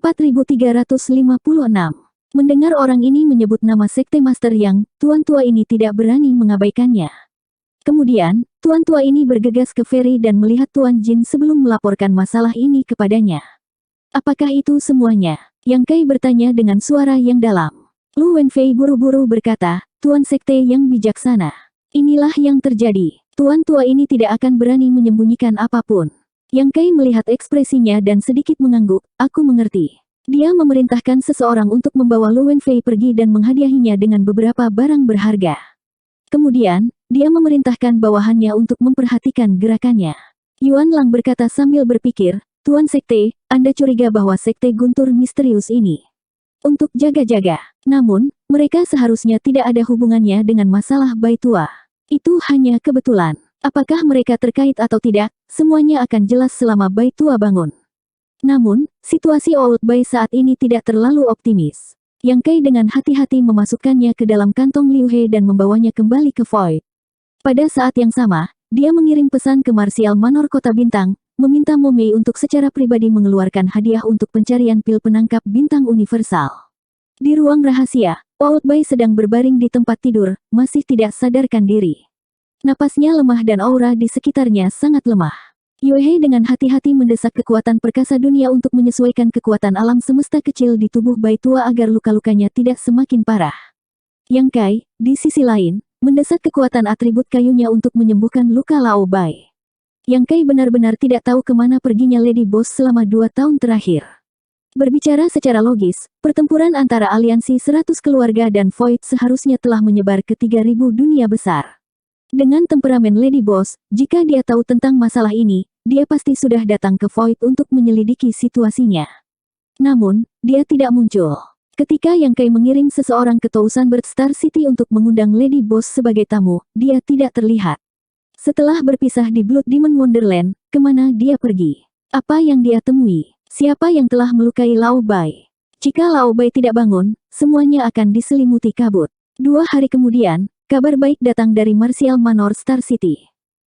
4356. Mendengar orang ini menyebut nama Sekte Master Yang, Tuan tua ini tidak berani mengabaikannya. Kemudian, Tuan tua ini bergegas ke Feri dan melihat Tuan Jin sebelum melaporkan masalah ini kepadanya. Apakah itu semuanya? Yang Kai bertanya dengan suara yang dalam. Lu Wenfei buru-buru berkata, Tuan Sekte yang bijaksana. Inilah yang terjadi. Tuan tua ini tidak akan berani menyembunyikan apapun. Yang Kai melihat ekspresinya dan sedikit mengangguk, aku mengerti. Dia memerintahkan seseorang untuk membawa Lu Wenfei pergi dan menghadiahinya dengan beberapa barang berharga. Kemudian, dia memerintahkan bawahannya untuk memperhatikan gerakannya. Yuan Lang berkata sambil berpikir, Tuan Sekte, Anda curiga bahwa Sekte Guntur misterius ini untuk jaga-jaga. Namun, mereka seharusnya tidak ada hubungannya dengan masalah Bai Tua. Itu hanya kebetulan. Apakah mereka terkait atau tidak, semuanya akan jelas selama Bai Tua bangun. Namun, situasi Old Bai saat ini tidak terlalu optimis. Yang Kai dengan hati-hati memasukkannya ke dalam kantong Liu He dan membawanya kembali ke Void. Pada saat yang sama, dia mengirim pesan ke Martial Manor Kota Bintang, meminta Mo Mei untuk secara pribadi mengeluarkan hadiah untuk pencarian pil penangkap bintang universal. Di ruang rahasia, Old Bai sedang berbaring di tempat tidur, masih tidak sadarkan diri. Napasnya lemah dan aura di sekitarnya sangat lemah. Yue He dengan hati-hati mendesak kekuatan perkasa dunia untuk menyesuaikan kekuatan alam semesta kecil di tubuh Bai Tua agar luka-lukanya tidak semakin parah. Yang Kai, di sisi lain, mendesak kekuatan atribut kayunya untuk menyembuhkan luka Lao Bai. Yang Kai benar-benar tidak tahu kemana perginya Lady Boss selama 2 tahun terakhir. Berbicara secara logis, pertempuran antara aliansi 100 keluarga dan Void seharusnya telah menyebar ke 3000 dunia besar. Dengan temperamen Lady Boss, jika dia tahu tentang masalah ini, dia pasti sudah datang ke Void untuk menyelidiki situasinya. Namun, dia tidak muncul. Ketika Yang Kai mengirim seseorang ke Sunbird Star City untuk mengundang Lady Boss sebagai tamu, dia tidak terlihat. Setelah berpisah di Blood Demon Wonderland, kemana dia pergi? Apa yang dia temui? Siapa yang telah melukai Lao Bai? Jika Lao Bai tidak bangun, semuanya akan diselimuti kabut. 2 hari kemudian, kabar baik datang dari Martial Manor Star City.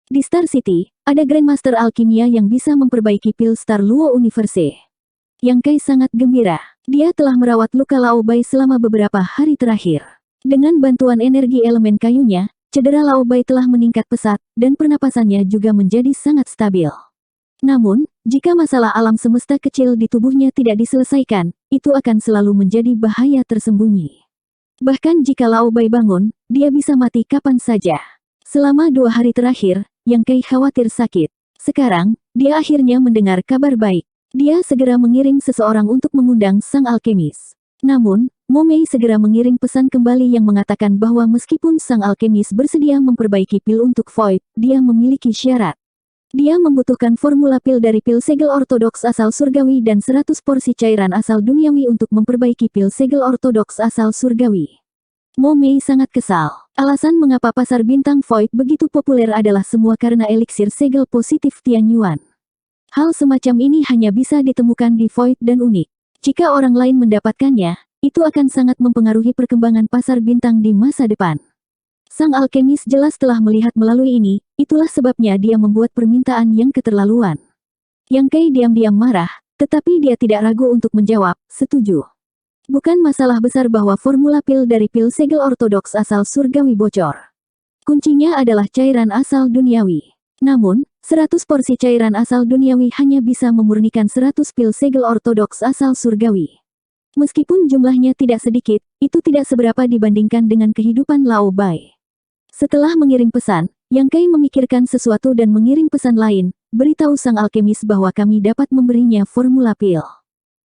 Di Star City, ada Grandmaster Alkimia yang bisa memperbaiki pil Star Luo Universe. Yang Kai sangat gembira. Dia telah merawat luka Lao Bai selama beberapa hari terakhir. Dengan bantuan energi elemen kayunya, cedera Lao Bai telah meningkat pesat, dan pernapasannya juga menjadi sangat stabil. Namun, jika masalah alam semesta kecil di tubuhnya tidak diselesaikan, itu akan selalu menjadi bahaya tersembunyi. Bahkan jika Lao Bai bangun, dia bisa mati kapan saja. Selama 2 hari terakhir, Yang Kai khawatir sakit. Sekarang, dia akhirnya mendengar kabar baik. Dia segera mengirim seseorang untuk mengundang sang alkemis. Namun, Mo Mei segera mengirim pesan kembali yang mengatakan bahwa meskipun sang alkemis bersedia memperbaiki pil untuk Void, dia memiliki syarat. Dia membutuhkan formula pil dari pil segel ortodoks asal surgawi dan 100 porsi cairan asal duniawi untuk memperbaiki pil segel ortodoks asal surgawi. Mo Mei sangat kesal. Alasan mengapa pasar bintang Void begitu populer adalah semua karena eliksir segel positif Tian Yuan. Hal semacam ini hanya bisa ditemukan di Void dan unik. Jika orang lain mendapatkannya, itu akan sangat mempengaruhi perkembangan pasar bintang di masa depan. Sang alkemis jelas telah melihat melalui ini, itulah sebabnya dia membuat permintaan yang keterlaluan. Yang Kai diam-diam marah, tetapi dia tidak ragu untuk menjawab, setuju. Bukan masalah besar bahwa formula pil dari pil segel ortodoks asal surgawi bocor. Kuncinya adalah cairan asal duniawi. Namun, 100 porsi cairan asal duniawi hanya bisa memurnikan 100 pil segel ortodoks asal surgawi. Meskipun jumlahnya tidak sedikit, itu tidak seberapa dibandingkan dengan kehidupan Lao Bai. Setelah mengirim pesan, Yang Kai memikirkan sesuatu dan mengirim pesan lain, beritahu sang alkemis bahwa kami dapat memberinya formula pil.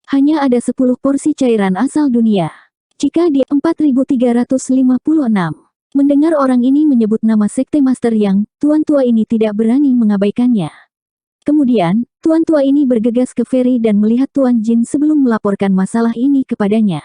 Hanya ada 10 porsi cairan asal dunia. Jika dia 4356. Mendengar orang ini menyebut nama Sekte Master Yang, Tuan tua ini tidak berani mengabaikannya. Kemudian, Tuan tua ini bergegas ke Feri dan melihat Tuan Jin sebelum melaporkan masalah ini kepadanya.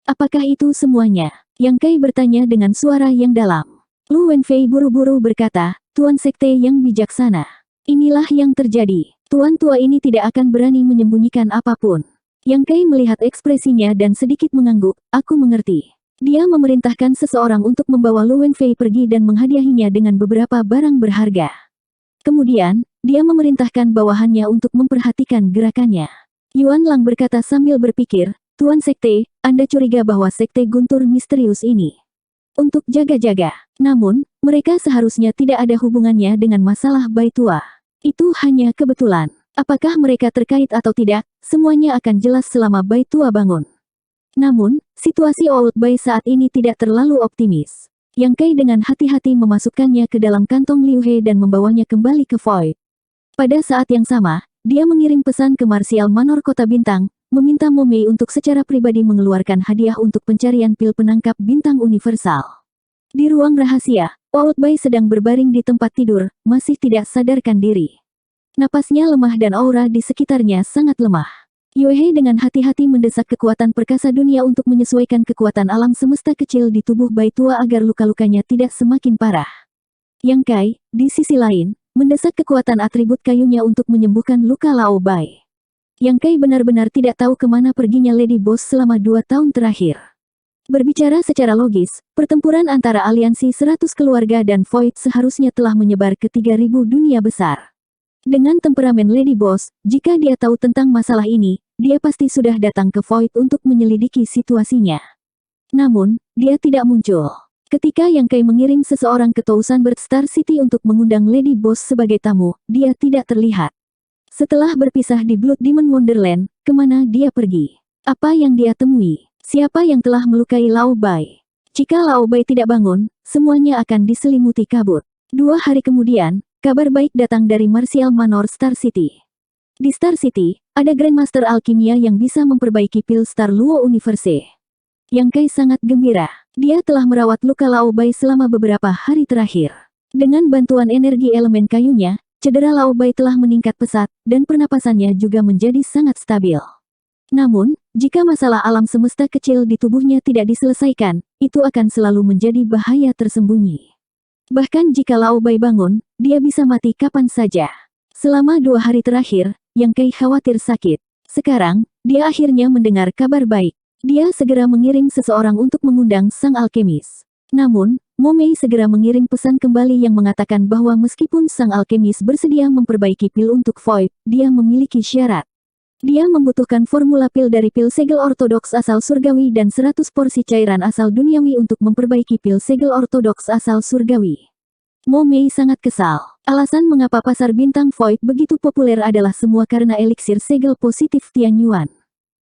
Apakah itu semuanya? Yang Kai bertanya dengan suara yang dalam. Lu Wenfei buru-buru berkata, Tuan Sekte yang bijaksana. Inilah yang terjadi. Tuan tua ini tidak akan berani menyembunyikan apapun. Yang Kai melihat ekspresinya dan sedikit mengangguk, aku mengerti. Dia memerintahkan seseorang untuk membawa Lu Wenfei pergi dan menghadiahinya dengan beberapa barang berharga. Kemudian, dia memerintahkan bawahannya untuk memperhatikan gerakannya. Yuan Lang berkata sambil berpikir, Tuan Sekte, Anda curiga bahwa Sekte Guntur misterius ini untuk jaga-jaga. Namun, mereka seharusnya tidak ada hubungannya dengan masalah Bai Tua. Itu hanya kebetulan. Apakah mereka terkait atau tidak, semuanya akan jelas selama Bai Tua bangun. Namun, situasi Old Bai saat ini tidak terlalu optimis. Yang Kai dengan hati-hati memasukkannya ke dalam kantong Liu He dan membawanya kembali ke Void. Pada saat yang sama, dia mengirim pesan ke Martial Manor Kota Bintang, meminta Mo Mei untuk secara pribadi mengeluarkan hadiah untuk pencarian pil penangkap bintang universal. Di ruang rahasia, Old Bai sedang berbaring di tempat tidur, masih tidak sadarkan diri. Napasnya lemah dan aura di sekitarnya sangat lemah. Yue He dengan hati-hati mendesak kekuatan perkasa dunia untuk menyesuaikan kekuatan alam semesta kecil di tubuh Bai Tua agar luka-lukanya tidak semakin parah. Yang Kai, di sisi lain, mendesak kekuatan atribut kayunya untuk menyembuhkan luka Lao Bai. Yang Kai benar-benar tidak tahu kemana perginya Lady Boss selama 2 tahun terakhir. Berbicara secara logis, pertempuran antara aliansi 100 keluarga dan Void seharusnya telah menyebar ke 3000 dunia besar. Dengan temperamen Lady Boss, jika dia tahu tentang masalah ini, dia pasti sudah datang ke Void untuk menyelidiki situasinya. Namun, dia tidak muncul. Ketika Yang Kai mengirim seseorang ke Tousanberg Star City untuk mengundang Lady Boss sebagai tamu, dia tidak terlihat. Setelah berpisah di Blood Demon Wonderland, kemana dia pergi? Apa yang dia temui? Siapa yang telah melukai Lao Bai? Jika Lao Bai tidak bangun, semuanya akan diselimuti kabut. 2 hari kemudian, kabar baik datang dari Martial Manor Star City. Di Star City, ada Grandmaster Alkimia yang bisa memperbaiki pil Star Luo Universe. Yang Kai sangat gembira. Dia telah merawat luka Lao Bai selama beberapa hari terakhir. Dengan bantuan energi elemen kayunya, cedera Lao Bai telah meningkat pesat, dan pernapasannya juga menjadi sangat stabil. Namun, jika masalah alam semesta kecil di tubuhnya tidak diselesaikan, itu akan selalu menjadi bahaya tersembunyi. Bahkan jika Lao Bai bangun, dia bisa mati kapan saja. Selama 2 hari terakhir, Yang Kai khawatir sakit. Sekarang, dia akhirnya mendengar kabar baik. Dia segera mengirim seseorang untuk mengundang sang alkemis. Namun, Mo Mei segera mengirim pesan kembali yang mengatakan bahwa meskipun sang alkemis bersedia memperbaiki pil untuk Void, dia memiliki syarat. Dia membutuhkan formula pil dari pil segel ortodoks asal surgawi dan 100 porsi cairan asal duniawi untuk memperbaiki pil segel ortodoks asal surgawi. Mo Mei sangat kesal. Alasan mengapa pasar bintang Void begitu populer adalah semua karena eliksir segel positif Tianyuan.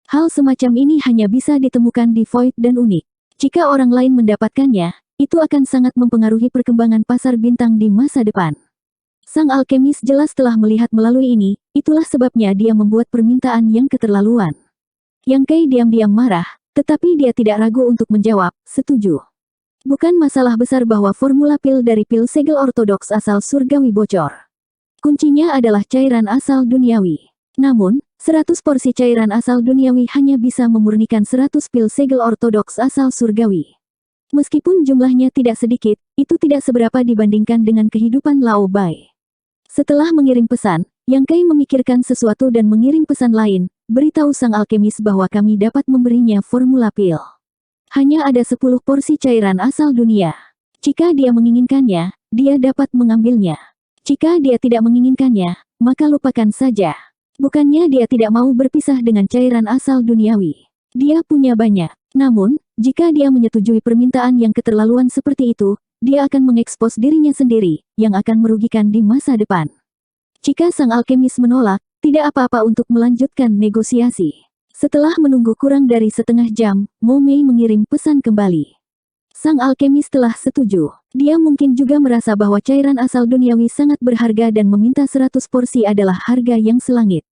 Hal semacam ini hanya bisa ditemukan di Void dan unik. Jika orang lain mendapatkannya, itu akan sangat mempengaruhi perkembangan pasar bintang di masa depan. Sang alkemis jelas telah melihat melalui ini, itulah sebabnya dia membuat permintaan yang keterlaluan. Yang Kai diam-diam marah, tetapi dia tidak ragu untuk menjawab, setuju. Bukan masalah besar bahwa formula pil dari pil segel ortodoks asal surgawi bocor. Kuncinya adalah cairan asal duniawi. Namun, 100 porsi cairan asal duniawi hanya bisa memurnikan 100 pil segel ortodoks asal surgawi. Meskipun jumlahnya tidak sedikit, itu tidak seberapa dibandingkan dengan kehidupan Lao Bai. Setelah mengirim pesan, Yang Kai memikirkan sesuatu dan mengirim pesan lain, beritahu sang alkemis bahwa kami dapat memberinya formula pil. Hanya ada 10 porsi cairan asal dunia. Jika dia menginginkannya, dia dapat mengambilnya. Jika dia tidak menginginkannya, maka lupakan saja. Bukannya dia tidak mau berpisah dengan cairan asal duniawi. Dia punya banyak. Namun, jika dia menyetujui permintaan yang keterlaluan seperti itu, dia akan mengekspos dirinya sendiri, yang akan merugikan di masa depan. Jika sang alkemis menolak, tidak apa-apa untuk melanjutkan negosiasi. Setelah menunggu kurang dari setengah jam, Mo Mei mengirim pesan kembali. Sang alkemis telah setuju. Dia mungkin juga merasa bahwa cairan asal duniawi sangat berharga dan meminta 100 porsi adalah harga yang selangit.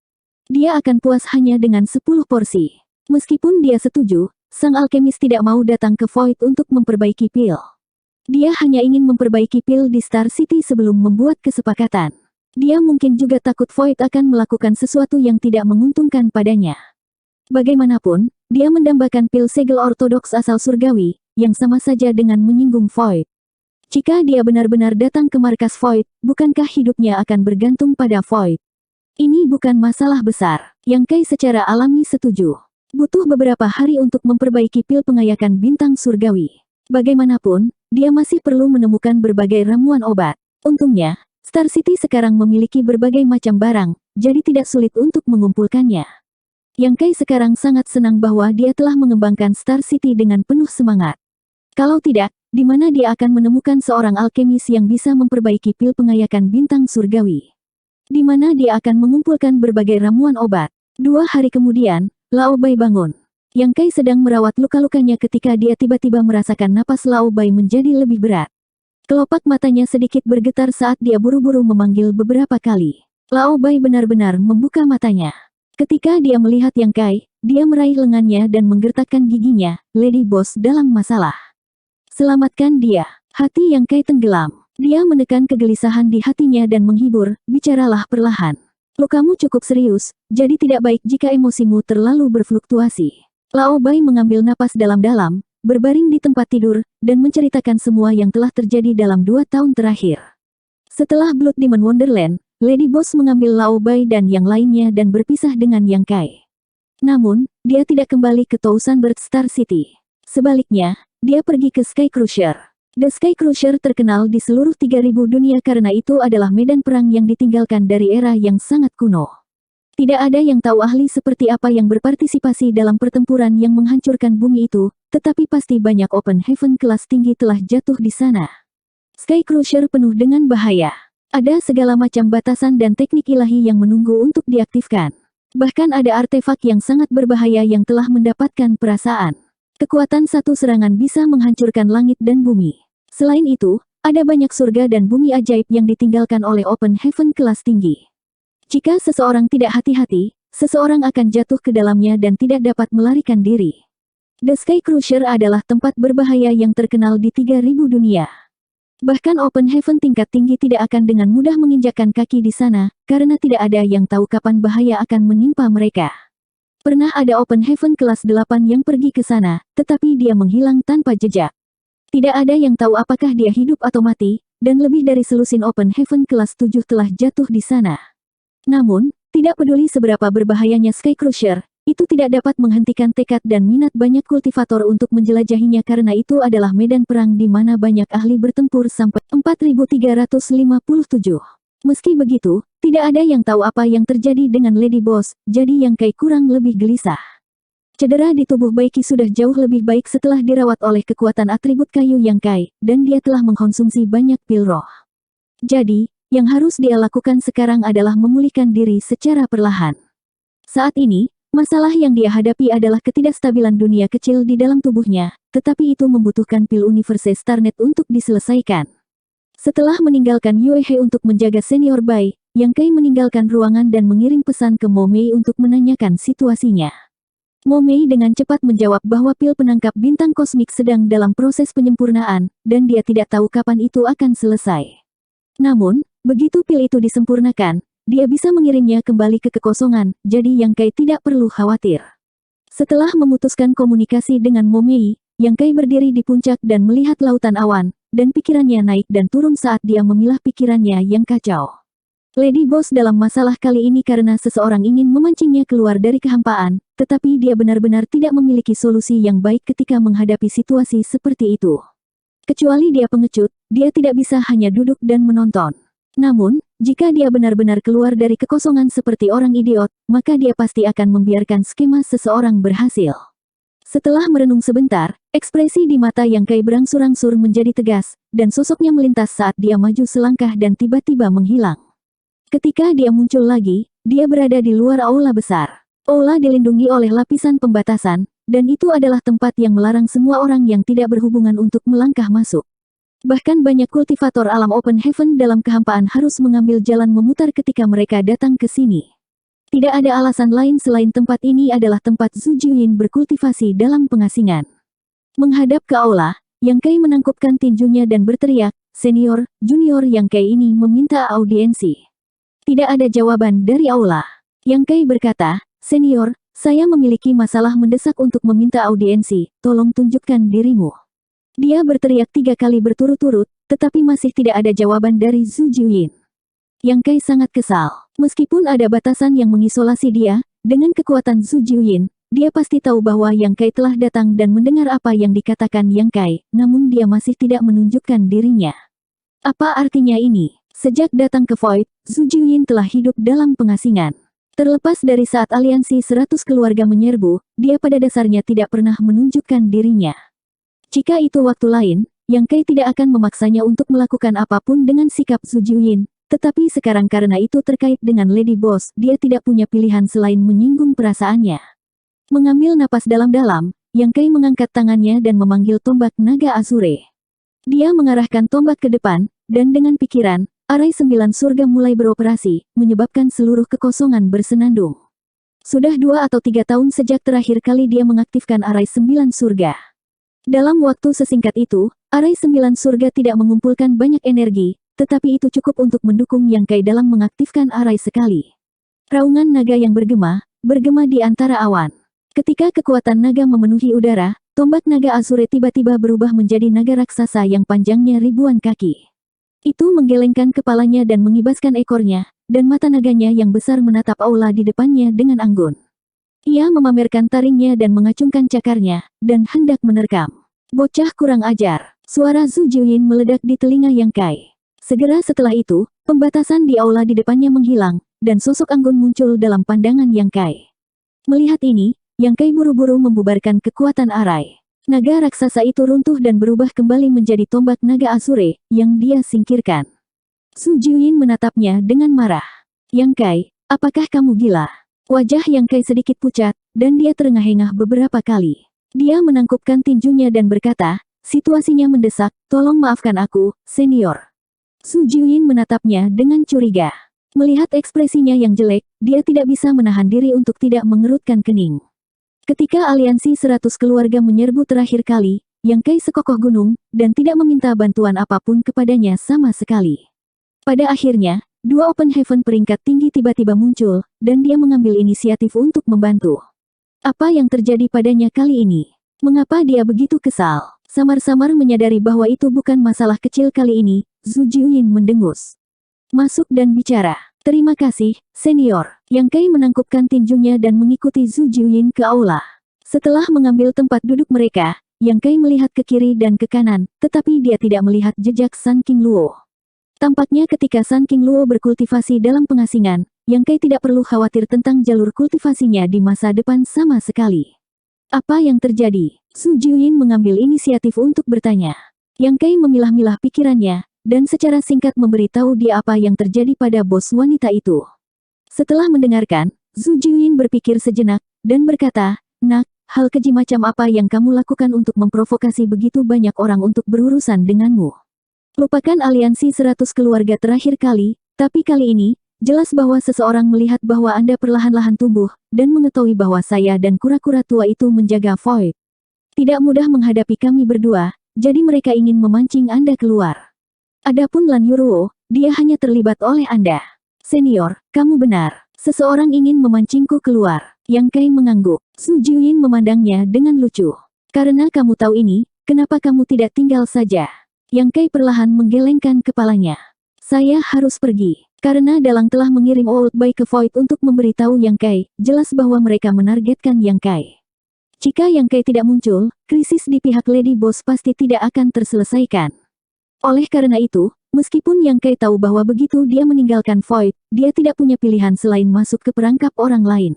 Dia akan puas hanya dengan 10 porsi. Meskipun dia setuju, sang alkemis tidak mau datang ke Void untuk memperbaiki pil. Dia hanya ingin memperbaiki pil di Star City sebelum membuat kesepakatan. Dia mungkin juga takut Void akan melakukan sesuatu yang tidak menguntungkan padanya. Bagaimanapun, dia mendambakan pil segel ortodoks asal surgawi, yang sama saja dengan menyinggung Void. Jika dia benar-benar datang ke markas Void, bukankah hidupnya akan bergantung pada Void? Ini bukan masalah besar. Yang Kai secara alami setuju. Butuh beberapa hari untuk memperbaiki pil pengayakan bintang surgawi. Bagaimanapun, dia masih perlu menemukan berbagai ramuan obat. Untungnya, Star City sekarang memiliki berbagai macam barang, jadi tidak sulit untuk mengumpulkannya. Yang Kai sekarang sangat senang bahwa dia telah mengembangkan Star City dengan penuh semangat. Kalau tidak, di mana dia akan menemukan seorang alkemis yang bisa memperbaiki pil pengayakan bintang surgawi? Di mana dia akan mengumpulkan berbagai ramuan obat? 2 hari kemudian, Lao Bai bangun. Yang Kai sedang merawat luka-lukanya ketika dia tiba-tiba merasakan napas Lao Bai menjadi lebih berat. Kelopak matanya sedikit bergetar saat dia buru-buru memanggil beberapa kali. Lao Bai benar-benar membuka matanya. Ketika dia melihat Yang Kai, dia meraih lengannya dan menggertakkan giginya. Lady Boss dalam masalah. Selamatkan dia. Hati Yang Kai tenggelam. Dia menekan kegelisahan di hatinya dan menghibur, bicaralah perlahan. Lukamu cukup serius, jadi tidak baik jika emosimu terlalu berfluktuasi. Lao Bai mengambil napas dalam-dalam, berbaring di tempat tidur, dan menceritakan semua yang telah terjadi dalam 2 tahun terakhir. Setelah Blood Demon Wonderland, Lady Boss mengambil Lao Bai dan yang lainnya dan berpisah dengan Yang Kai. Namun, dia tidak kembali ke Tousan Bird Star City. Sebaliknya, dia pergi ke Sky Crusher. The Sky Crusher terkenal di seluruh 3000 dunia karena itu adalah medan perang yang ditinggalkan dari era yang sangat kuno. Tidak ada yang tahu ahli seperti apa yang berpartisipasi dalam pertempuran yang menghancurkan bumi itu, tetapi pasti banyak Open Heaven kelas tinggi telah jatuh di sana. Sky Crusher penuh dengan bahaya. Ada segala macam batasan dan teknik ilahi yang menunggu untuk diaktifkan. Bahkan ada artefak yang sangat berbahaya yang telah mendapatkan perasaan. Kekuatan satu serangan bisa menghancurkan langit dan bumi. Selain itu, ada banyak surga dan bumi ajaib yang ditinggalkan oleh Open Heaven kelas tinggi. Jika seseorang tidak hati-hati, seseorang akan jatuh ke dalamnya dan tidak dapat melarikan diri. The Sky Crusher adalah tempat berbahaya yang terkenal di 3000 dunia. Bahkan Open Heaven tingkat tinggi tidak akan dengan mudah menginjakkan kaki di sana, karena tidak ada yang tahu kapan bahaya akan menimpa mereka. Pernah ada Open Heaven kelas 8 yang pergi ke sana, tetapi dia menghilang tanpa jejak. Tidak ada yang tahu apakah dia hidup atau mati, dan lebih dari selusin Open Heaven kelas 7 telah jatuh di sana. Namun, tidak peduli seberapa berbahayanya Sky Crusher, itu tidak dapat menghentikan tekad dan minat banyak kultivator untuk menjelajahinya karena itu adalah medan perang di mana banyak ahli bertempur sampai 4357. Meski begitu, tidak ada yang tahu apa yang terjadi dengan Lady Boss, jadi Yang Kai kurang lebih gelisah. Cedera di tubuh Baiki sudah jauh lebih baik setelah dirawat oleh kekuatan atribut kayu Yang Kai, dan dia telah mengkonsumsi banyak pil roh. Jadi, yang harus dia lakukan sekarang adalah memulihkan diri secara perlahan. Saat ini, masalah yang dia hadapi adalah ketidakstabilan dunia kecil di dalam tubuhnya, tetapi itu membutuhkan pil Universe Starnet untuk diselesaikan. Setelah meninggalkan Yue He untuk menjaga senior Bai, Yang Kai meninggalkan ruangan dan mengirim pesan ke Mo Mei untuk menanyakan situasinya. Mo Mei dengan cepat menjawab bahwa pil penangkap bintang kosmik sedang dalam proses penyempurnaan, dan dia tidak tahu kapan itu akan selesai. Namun, begitu pil itu disempurnakan, dia bisa mengirimnya kembali ke kekosongan, jadi Yang Kai tidak perlu khawatir. Setelah memutuskan komunikasi dengan Mo Mei, Yang Kai berdiri di puncak dan melihat lautan awan, dan pikirannya naik dan turun saat dia memilah pikirannya yang kacau. Lady Boss dalam masalah kali ini karena seseorang ingin memancingnya keluar dari kehampaan, tetapi dia benar-benar tidak memiliki solusi yang baik ketika menghadapi situasi seperti itu. Kecuali dia pengecut, dia tidak bisa hanya duduk dan menonton. Namun, jika dia benar-benar keluar dari kekosongan seperti orang idiot, maka dia pasti akan membiarkan skema seseorang berhasil. Setelah merenung sebentar, ekspresi di mata Yang Kai berangsur-angsur menjadi tegas, dan sosoknya melintas saat dia maju selangkah dan tiba-tiba menghilang. Ketika dia muncul lagi, dia berada di luar aula besar. Aula dilindungi oleh lapisan pembatasan, dan itu adalah tempat yang melarang semua orang yang tidak berhubungan untuk melangkah masuk. Bahkan banyak kultivator alam Open Heaven dalam kehampaan harus mengambil jalan memutar ketika mereka datang ke sini. Tidak ada alasan lain selain tempat ini adalah tempat Zhu Jiuyin berkultivasi dalam pengasingan. Menghadap ke aula, Yang Kai menangkupkan tinjunya dan berteriak, "Senior, junior Yang Kai ini meminta audiensi." Tidak ada jawaban dari aula. Yang Kai berkata, "Senior, saya memiliki masalah mendesak untuk meminta audiensi, tolong tunjukkan dirimu." Dia berteriak 3 kali berturut-turut, tetapi masih tidak ada jawaban dari Zhu Jiuyin. Yang Kai sangat kesal. Meskipun ada batasan yang mengisolasi dia, dengan kekuatan Zhu Jiuyin, dia pasti tahu bahwa Yang Kai telah datang dan mendengar apa yang dikatakan Yang Kai, namun dia masih tidak menunjukkan dirinya. Apa artinya ini? Sejak datang ke Void, Zhu Jiuyin telah hidup dalam pengasingan. Terlepas dari saat aliansi 100 keluarga menyerbu, dia pada dasarnya tidak pernah menunjukkan dirinya. Jika itu waktu lain, Yang Kai tidak akan memaksanya untuk melakukan apapun dengan sikap Zhu Jiuyin. Tetapi sekarang karena itu terkait dengan Lady Boss, dia tidak punya pilihan selain menyinggung perasaannya. Mengambil napas dalam-dalam, Yang Kai mengangkat tangannya dan memanggil tombak naga Azure. Dia mengarahkan tombak ke depan, dan dengan pikiran, arai 9 surga mulai beroperasi, menyebabkan seluruh kekosongan bersenandung. Sudah 2 atau 3 tahun sejak terakhir kali dia mengaktifkan arai 9 surga. Dalam waktu sesingkat itu, arai 9 surga tidak mengumpulkan banyak energi, tetapi itu cukup untuk mendukung Yang Kai dalam mengaktifkan arai sekali. Raungan naga yang bergema di antara awan. Ketika kekuatan naga memenuhi udara, tombak naga Azure tiba-tiba berubah menjadi naga raksasa yang panjangnya ribuan kaki. Itu menggelengkan kepalanya dan mengibaskan ekornya, dan mata naganya yang besar menatap aula di depannya dengan anggun. Ia memamerkan taringnya dan mengacungkan cakarnya, dan hendak menerkam. Bocah kurang ajar, suara Zhu Jiuyin meledak di telinga Yang Kai. Segera setelah itu, pembatasan di aula di depannya menghilang, dan sosok anggun muncul dalam pandangan Yang Kai. Melihat ini, Yang Kai buru-buru membubarkan kekuatan arai. Naga raksasa itu runtuh dan berubah kembali menjadi tombak naga Azure, yang dia singkirkan. Zhu Jiuyin menatapnya dengan marah. Yang Kai, apakah kamu gila? Wajah Yang Kai sedikit pucat, dan dia terengah-engah beberapa kali. Dia menangkupkan tinjunya dan berkata, situasinya mendesak, tolong maafkan aku, senior. Zhu Jiuyin menatapnya dengan curiga. Melihat ekspresinya yang jelek, dia tidak bisa menahan diri untuk tidak mengerutkan kening. Ketika aliansi 100 keluarga menyerbu terakhir kali, Yang Kai sekokoh gunung, dan tidak meminta bantuan apapun kepadanya sama sekali. Pada akhirnya, 2 Open Heaven peringkat tinggi tiba-tiba muncul, dan dia mengambil inisiatif untuk membantu. Apa yang terjadi padanya kali ini? Mengapa dia begitu kesal? Samar-samar menyadari bahwa itu bukan masalah kecil kali ini, Zhu Jiuyin mendengus. Masuk dan bicara. Terima kasih, senior. Yang Kai menangkupkan tinjunya dan mengikuti Zhu Jiuyin ke aula. Setelah mengambil tempat duduk mereka, Yang Kai melihat ke kiri dan ke kanan, tetapi dia tidak melihat jejak Sun King Luo. Tampaknya ketika Sun King Luo berkultivasi dalam pengasingan, Yang Kai tidak perlu khawatir tentang jalur kultivasinya di masa depan sama sekali. Apa yang terjadi? Zhu Jiuyin mengambil inisiatif untuk bertanya. Yang Kai memilah-milah pikirannya, dan secara singkat memberitahu dia apa yang terjadi pada bos wanita itu. Setelah mendengarkan, Zhu Jiuyin berpikir sejenak, dan berkata, "Nak, hal keji macam apa yang kamu lakukan untuk memprovokasi begitu banyak orang untuk berurusan denganmu? Lupakan aliansi 100 keluarga terakhir kali, tapi kali ini, jelas bahwa seseorang melihat bahwa Anda perlahan-lahan tumbuh, dan mengetahui bahwa saya dan kura-kura tua itu menjaga Void. Tidak mudah menghadapi kami berdua, jadi mereka ingin memancing Anda keluar. Adapun Lan Yuruo, dia hanya terlibat oleh Anda. Senior, kamu benar. Seseorang ingin memancingku keluar." Yang Kai mengangguk. Zhu Jiuyin memandangnya dengan lucu. "Karena kamu tahu ini, kenapa kamu tidak tinggal saja?" Yang Kai perlahan menggelengkan kepalanya. "Saya harus pergi. Karena Dalang telah mengirim Old Boy ke Void untuk memberitahu Yang Kai, jelas bahwa mereka menargetkan Yang Kai. Jika Yang Kai tidak muncul, krisis di pihak Lady Boss pasti tidak akan terselesaikan. Oleh karena itu, meskipun Yang Kai tahu bahwa begitu dia meninggalkan Void, dia tidak punya pilihan selain masuk ke perangkap orang lain."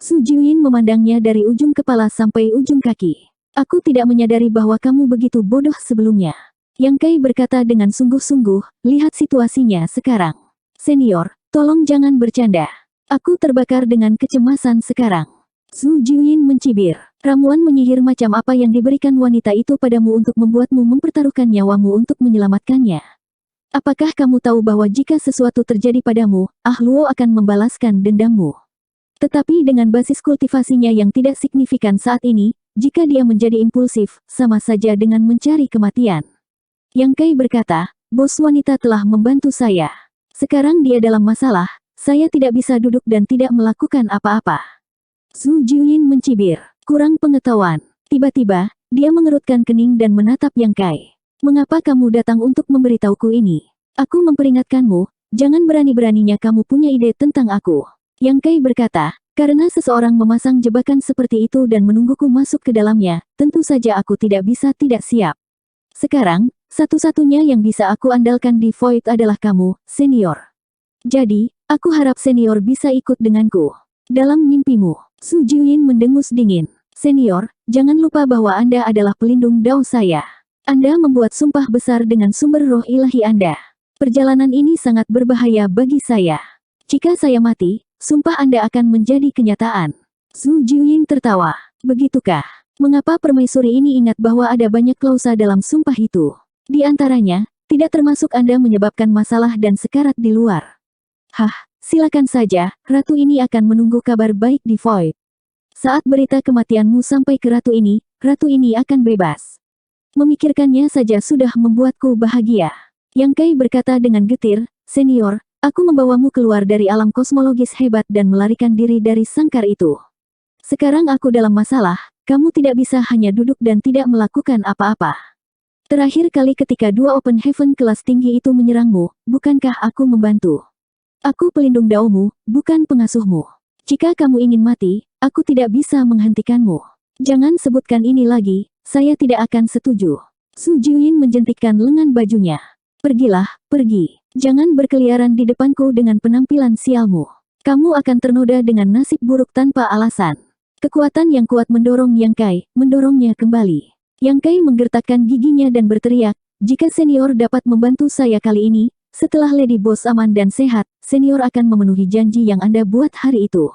Zhu Jiuyin memandangnya dari ujung kepala sampai ujung kaki. "Aku tidak menyadari bahwa kamu begitu bodoh sebelumnya." Yang Kai berkata dengan sungguh-sungguh, "Lihat situasinya sekarang. Senior, tolong jangan bercanda. Aku terbakar dengan kecemasan sekarang." Zhu Jiuyin mencibir. "Ramuan menyihir macam apa yang diberikan wanita itu padamu untuk membuatmu mempertaruhkan nyawamu untuk menyelamatkannya? Apakah kamu tahu bahwa jika sesuatu terjadi padamu, Ah Luo akan membalaskan dendammu? Tetapi dengan basis kultivasinya yang tidak signifikan saat ini, jika dia menjadi impulsif, sama saja dengan mencari kematian." Yang Kai berkata, "Bos wanita telah membantu saya. Sekarang dia dalam masalah, saya tidak bisa duduk dan tidak melakukan apa-apa." Zhu Jiuyin mencibir. "Kurang pengetahuan." Tiba-tiba, dia mengerutkan kening dan menatap Yang Kai. "Mengapa kamu datang untuk memberitahuku ini? Aku memperingatkanmu, jangan berani-beraninya kamu punya ide tentang aku." Yang Kai berkata, "Karena seseorang memasang jebakan seperti itu dan menungguku masuk ke dalamnya, tentu saja aku tidak bisa tidak siap. Sekarang, satu-satunya yang bisa aku andalkan di Void adalah kamu, senior. Jadi, Aku harap senior bisa ikut denganku. Dalam mimpimu, Su Jiuyin mendengus dingin. Senior, jangan lupa bahwa Anda adalah pelindung dao saya. Anda membuat sumpah besar dengan sumber roh ilahi Anda. Perjalanan ini sangat berbahaya bagi saya. Jika saya mati, sumpah Anda akan menjadi kenyataan. Su Jiuyin tertawa. Begitukah? Mengapa permaisuri ini ingat bahwa ada banyak klausa dalam sumpah itu? Di antaranya, tidak termasuk Anda menyebabkan masalah dan sekarat di luar. Hah, silakan saja, ratu ini akan menunggu kabar baik di Void. Saat berita kematianmu sampai ke ratu ini akan bebas. Memikirkannya saja sudah membuatku bahagia. Yang Kai berkata dengan getir, Senior, aku membawamu keluar dari alam kosmologis hebat dan melarikan diri dari sangkar itu. Sekarang aku dalam masalah, kamu tidak bisa hanya duduk dan tidak melakukan apa-apa. Terakhir kali ketika dua Open Heaven kelas tinggi itu menyerangmu, bukankah aku membantu? Aku pelindung daomu, bukan pengasuhmu. Jika kamu ingin mati, aku tidak bisa menghentikanmu. Jangan sebutkan ini lagi, saya tidak akan setuju. Su Jiuyin menjentikkan lengan bajunya. Pergilah, pergi. Jangan berkeliaran di depanku dengan penampilan sialmu. Kamu akan ternoda dengan nasib buruk tanpa alasan. Kekuatan yang kuat mendorong Yang Kai, mendorongnya kembali. Yang Kai menggertakkan giginya dan berteriak, jika senior dapat membantu saya kali ini, setelah Lady Boss aman dan sehat, senior akan memenuhi janji yang Anda buat hari itu.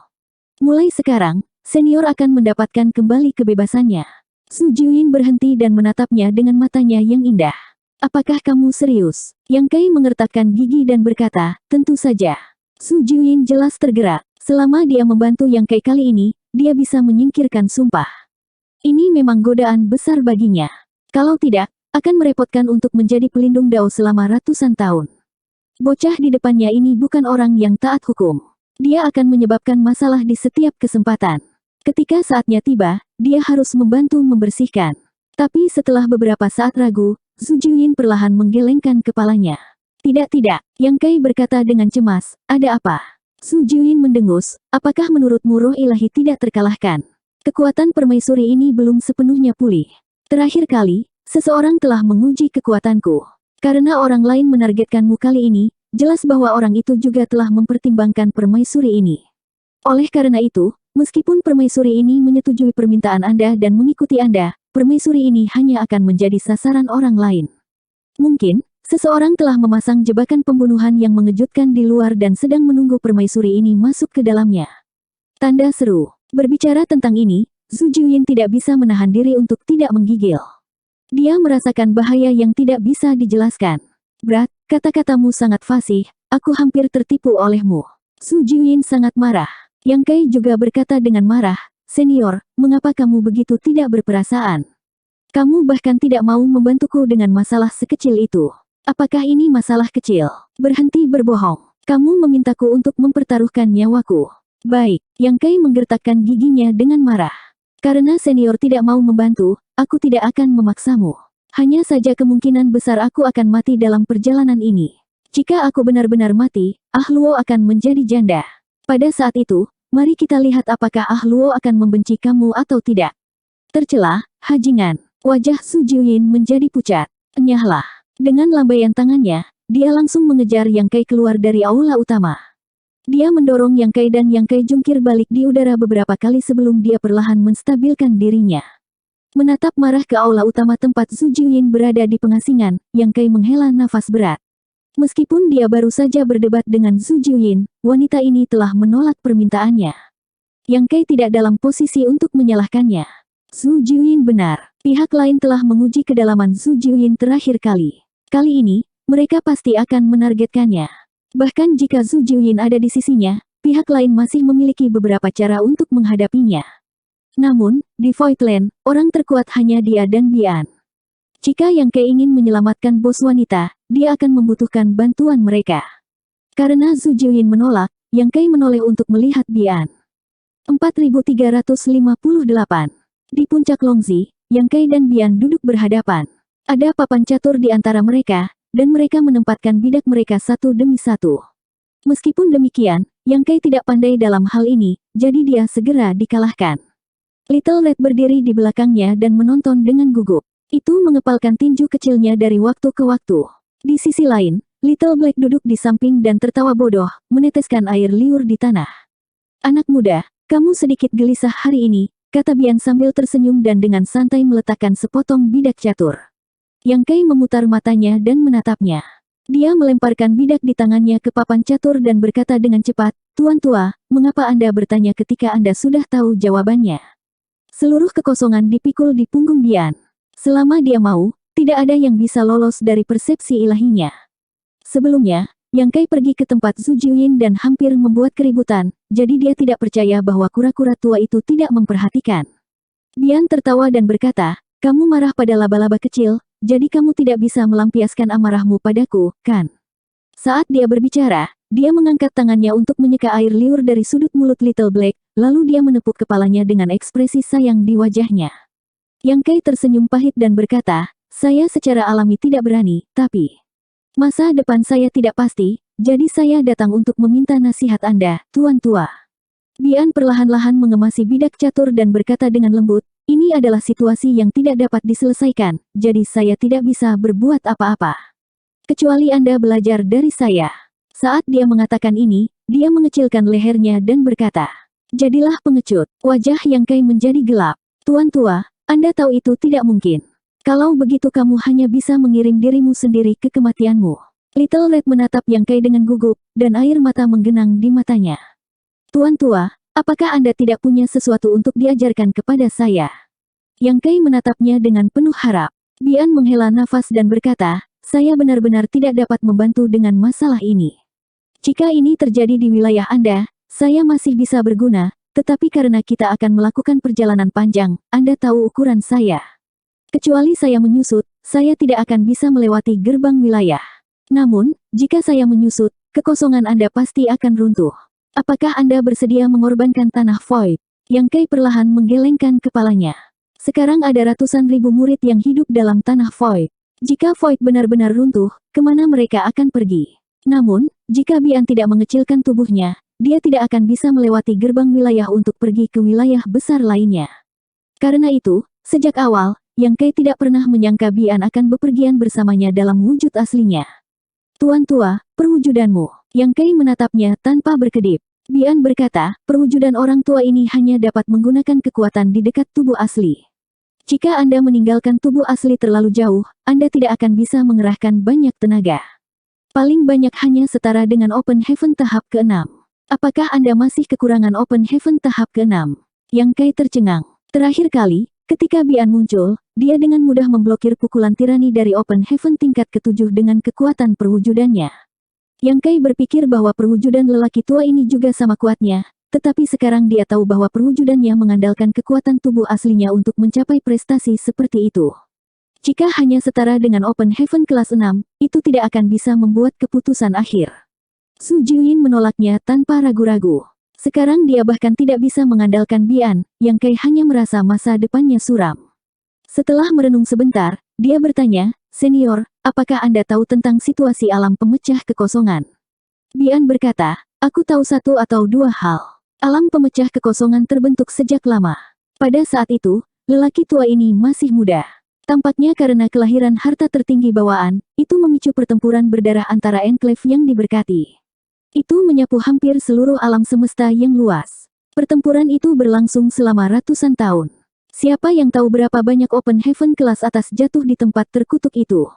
Mulai sekarang, senior akan mendapatkan kembali kebebasannya. Su Jiuyin berhenti dan menatapnya dengan matanya yang indah. Apakah kamu serius? Yang Kai mengertakkan gigi dan berkata, tentu saja. Su Jiuyin jelas tergerak. Selama dia membantu Yang Kai kali ini, dia bisa menyingkirkan sumpah. Ini memang godaan besar baginya. Kalau tidak, akan merepotkan untuk menjadi pelindung dao selama ratusan tahun. Bocah di depannya ini bukan orang yang taat hukum. Dia akan menyebabkan masalah di setiap kesempatan. Ketika saatnya tiba, dia harus membantu membersihkan. Tapi setelah beberapa saat ragu, Su Jiuyin perlahan menggelengkan kepalanya. Tidak, Yang Kai berkata dengan cemas, ada apa? Su Jiuyin mendengus, apakah menurutmu roh ilahi tidak terkalahkan? Kekuatan permaisuri ini belum sepenuhnya pulih. Terakhir kali, seseorang telah menguji kekuatanku. Karena orang lain menargetkanmu kali ini, jelas bahwa orang itu juga telah mempertimbangkan permaisuri ini. Oleh karena itu, meskipun permaisuri ini menyetujui permintaan Anda dan mengikuti Anda, permaisuri ini hanya akan menjadi sasaran orang lain. Mungkin, seseorang telah memasang jebakan pembunuhan yang mengejutkan di luar dan sedang menunggu permaisuri ini masuk ke dalamnya. Tanda seru. Berbicara tentang ini, Su Jiuyin tidak bisa menahan diri untuk tidak menggigil. Dia merasakan bahaya yang tidak bisa dijelaskan. Berat, kata-katamu sangat fasih, aku hampir tertipu olehmu. Su Jiuyin sangat marah. Yang Kai juga berkata dengan marah, Senior, mengapa kamu begitu tidak berperasaan? Kamu bahkan tidak mau membantuku dengan masalah sekecil itu. Apakah ini masalah kecil? Berhenti berbohong. Kamu memintaku untuk mempertaruhkan nyawaku. Baik, Yang Kai menggertakkan giginya dengan marah. Karena senior tidak mau membantu, aku tidak akan memaksamu. Hanya saja kemungkinan besar aku akan mati dalam perjalanan ini. Jika aku benar-benar mati, Ah Luo akan menjadi janda. Pada saat itu, mari kita lihat apakah Ah Luo akan membenci kamu atau tidak. Tercela, Hajingan. Wajah Su Jiuyin menjadi pucat. Enyahlah. Dengan lambaian tangannya, dia langsung mengejar Yang Kai keluar dari aula utama. Dia mendorong Yang Kai dan Yang Kai jungkir balik di udara beberapa kali sebelum dia perlahan menstabilkan dirinya. Menatap marah ke aula utama tempat Su Jiuyin berada di pengasingan, Yang Kai menghela nafas berat. Meskipun dia baru saja berdebat dengan Su Jiuyin, wanita ini telah menolak permintaannya. Yang Kai tidak dalam posisi untuk menyalahkannya. Su Jiuyin benar. Pihak lain telah menguji kedalaman Su Jiuyin terakhir kali. Kali ini, mereka pasti akan menargetkannya. Bahkan jika Su Jiuyin ada di sisinya, pihak lain masih memiliki beberapa cara untuk menghadapinya. Namun, di Voidland, orang terkuat hanya dia dan Bian. Jika Yang Kai ingin menyelamatkan bos wanita, dia akan membutuhkan bantuan mereka. Karena Su Jiuyin menolak, Yang Kai menoleh untuk melihat Bian. 4358. Di puncak Longzi, Yang Kai dan Bian duduk berhadapan. Ada papan catur di antara mereka, dan mereka menempatkan bidak mereka satu demi satu. Meskipun demikian, Yang Kai tidak pandai dalam hal ini, jadi dia segera dikalahkan. Little Red berdiri di belakangnya dan menonton dengan gugup. Itu mengepalkan tinju kecilnya dari waktu ke waktu. Di sisi lain, Little Black duduk di samping dan tertawa bodoh, meneteskan air liur di tanah. Anak muda, kamu sedikit gelisah hari ini, kata Bian sambil tersenyum dan dengan santai meletakkan sepotong bidak catur. Yang Kai memutar matanya dan menatapnya. Dia melemparkan bidak di tangannya ke papan catur dan berkata dengan cepat, Tuan tua, mengapa Anda bertanya ketika Anda sudah tahu jawabannya? Seluruh kekosongan dipikul di punggung Bian. Selama dia mau, tidak ada yang bisa lolos dari persepsi ilahinya. Sebelumnya, Yang Kai pergi ke tempat Zhu Jiuyin dan hampir membuat keributan, jadi dia tidak percaya bahwa kura-kura tua itu tidak memperhatikan. Bian tertawa dan berkata, kamu marah pada laba-laba kecil, jadi kamu tidak bisa melampiaskan amarahmu padaku, kan? Saat dia berbicara, dia mengangkat tangannya untuk menyeka air liur dari sudut mulut Little Black, lalu dia menepuk kepalanya dengan ekspresi sayang di wajahnya. Yang Kai tersenyum pahit dan berkata, saya secara alami tidak berani, tapi masa depan saya tidak pasti, jadi saya datang untuk meminta nasihat Anda, Tuan tua. Bian perlahan-lahan mengemasi bidak catur dan berkata dengan lembut, ini adalah situasi yang tidak dapat diselesaikan, jadi saya tidak bisa berbuat apa-apa. Kecuali Anda belajar dari saya. Saat dia mengatakan ini, dia mengecilkan lehernya dan berkata, jadilah pengecut. Wajah Yang Kai menjadi gelap. Tuan tua, Anda tahu itu tidak mungkin. Kalau begitu kamu hanya bisa mengirim dirimu sendiri ke kematianmu. Little Red menatap Yang Kai dengan gugup, dan air mata menggenang di matanya. Tuan tua, apakah Anda tidak punya sesuatu untuk diajarkan kepada saya? Yang Kai menatapnya dengan penuh harap. Bian menghela nafas dan berkata, saya benar-benar tidak dapat membantu dengan masalah ini. Jika ini terjadi di wilayah Anda, saya masih bisa berguna, tetapi karena kita akan melakukan perjalanan panjang, Anda tahu ukuran saya. Kecuali saya menyusut, saya tidak akan bisa melewati gerbang wilayah. Namun, jika saya menyusut, kekosongan Anda pasti akan runtuh. Apakah Anda bersedia mengorbankan tanah Void? Yang Kai perlahan menggelengkan kepalanya. Sekarang ada ratusan ribu murid yang hidup dalam tanah Void. Jika Void benar-benar runtuh, kemana mereka akan pergi? Namun, jika Bian tidak mengecilkan tubuhnya, dia tidak akan bisa melewati gerbang wilayah untuk pergi ke wilayah besar lainnya. Karena itu, sejak awal, Yang Kai tidak pernah menyangka Bian akan bepergian bersamanya dalam wujud aslinya. Tuan tua, perwujudanmu. Yang Kai menatapnya tanpa berkedip. Bian berkata, perwujudan orang tua ini hanya dapat menggunakan kekuatan di dekat tubuh asli. Jika Anda meninggalkan tubuh asli terlalu jauh, Anda tidak akan bisa mengerahkan banyak tenaga. Paling banyak hanya setara dengan Open Heaven tahap ke-6. Apakah Anda masih kekurangan Open Heaven tahap ke-6? Yang Kai tercengang. Terakhir kali, ketika Bian muncul, dia dengan mudah memblokir pukulan tirani dari Open Heaven tingkat ke-7 dengan kekuatan perwujudannya. Yang Kai berpikir bahwa perwujudan lelaki tua ini juga sama kuatnya, tetapi sekarang dia tahu bahwa perwujudannya mengandalkan kekuatan tubuh aslinya untuk mencapai prestasi seperti itu. Jika hanya setara dengan Open Heaven kelas 6, itu tidak akan bisa membuat keputusan akhir. Zhu Jiuyin menolaknya tanpa ragu-ragu. Sekarang dia bahkan tidak bisa mengandalkan Bian, Yang Kai hanya merasa masa depannya suram. Setelah merenung sebentar, dia bertanya, Senior, apakah Anda tahu tentang situasi alam pemecah kekosongan? Bian berkata, aku tahu satu atau dua hal. Alam pemecah kekosongan terbentuk sejak lama. Pada saat itu, lelaki tua ini masih muda. Tampaknya karena kelahiran harta tertinggi bawaan, itu memicu pertempuran berdarah antara enklev yang diberkati. Itu menyapu hampir seluruh alam semesta yang luas. Pertempuran itu berlangsung selama ratusan tahun. Siapa yang tahu berapa banyak Open Heaven kelas atas jatuh di tempat terkutuk itu?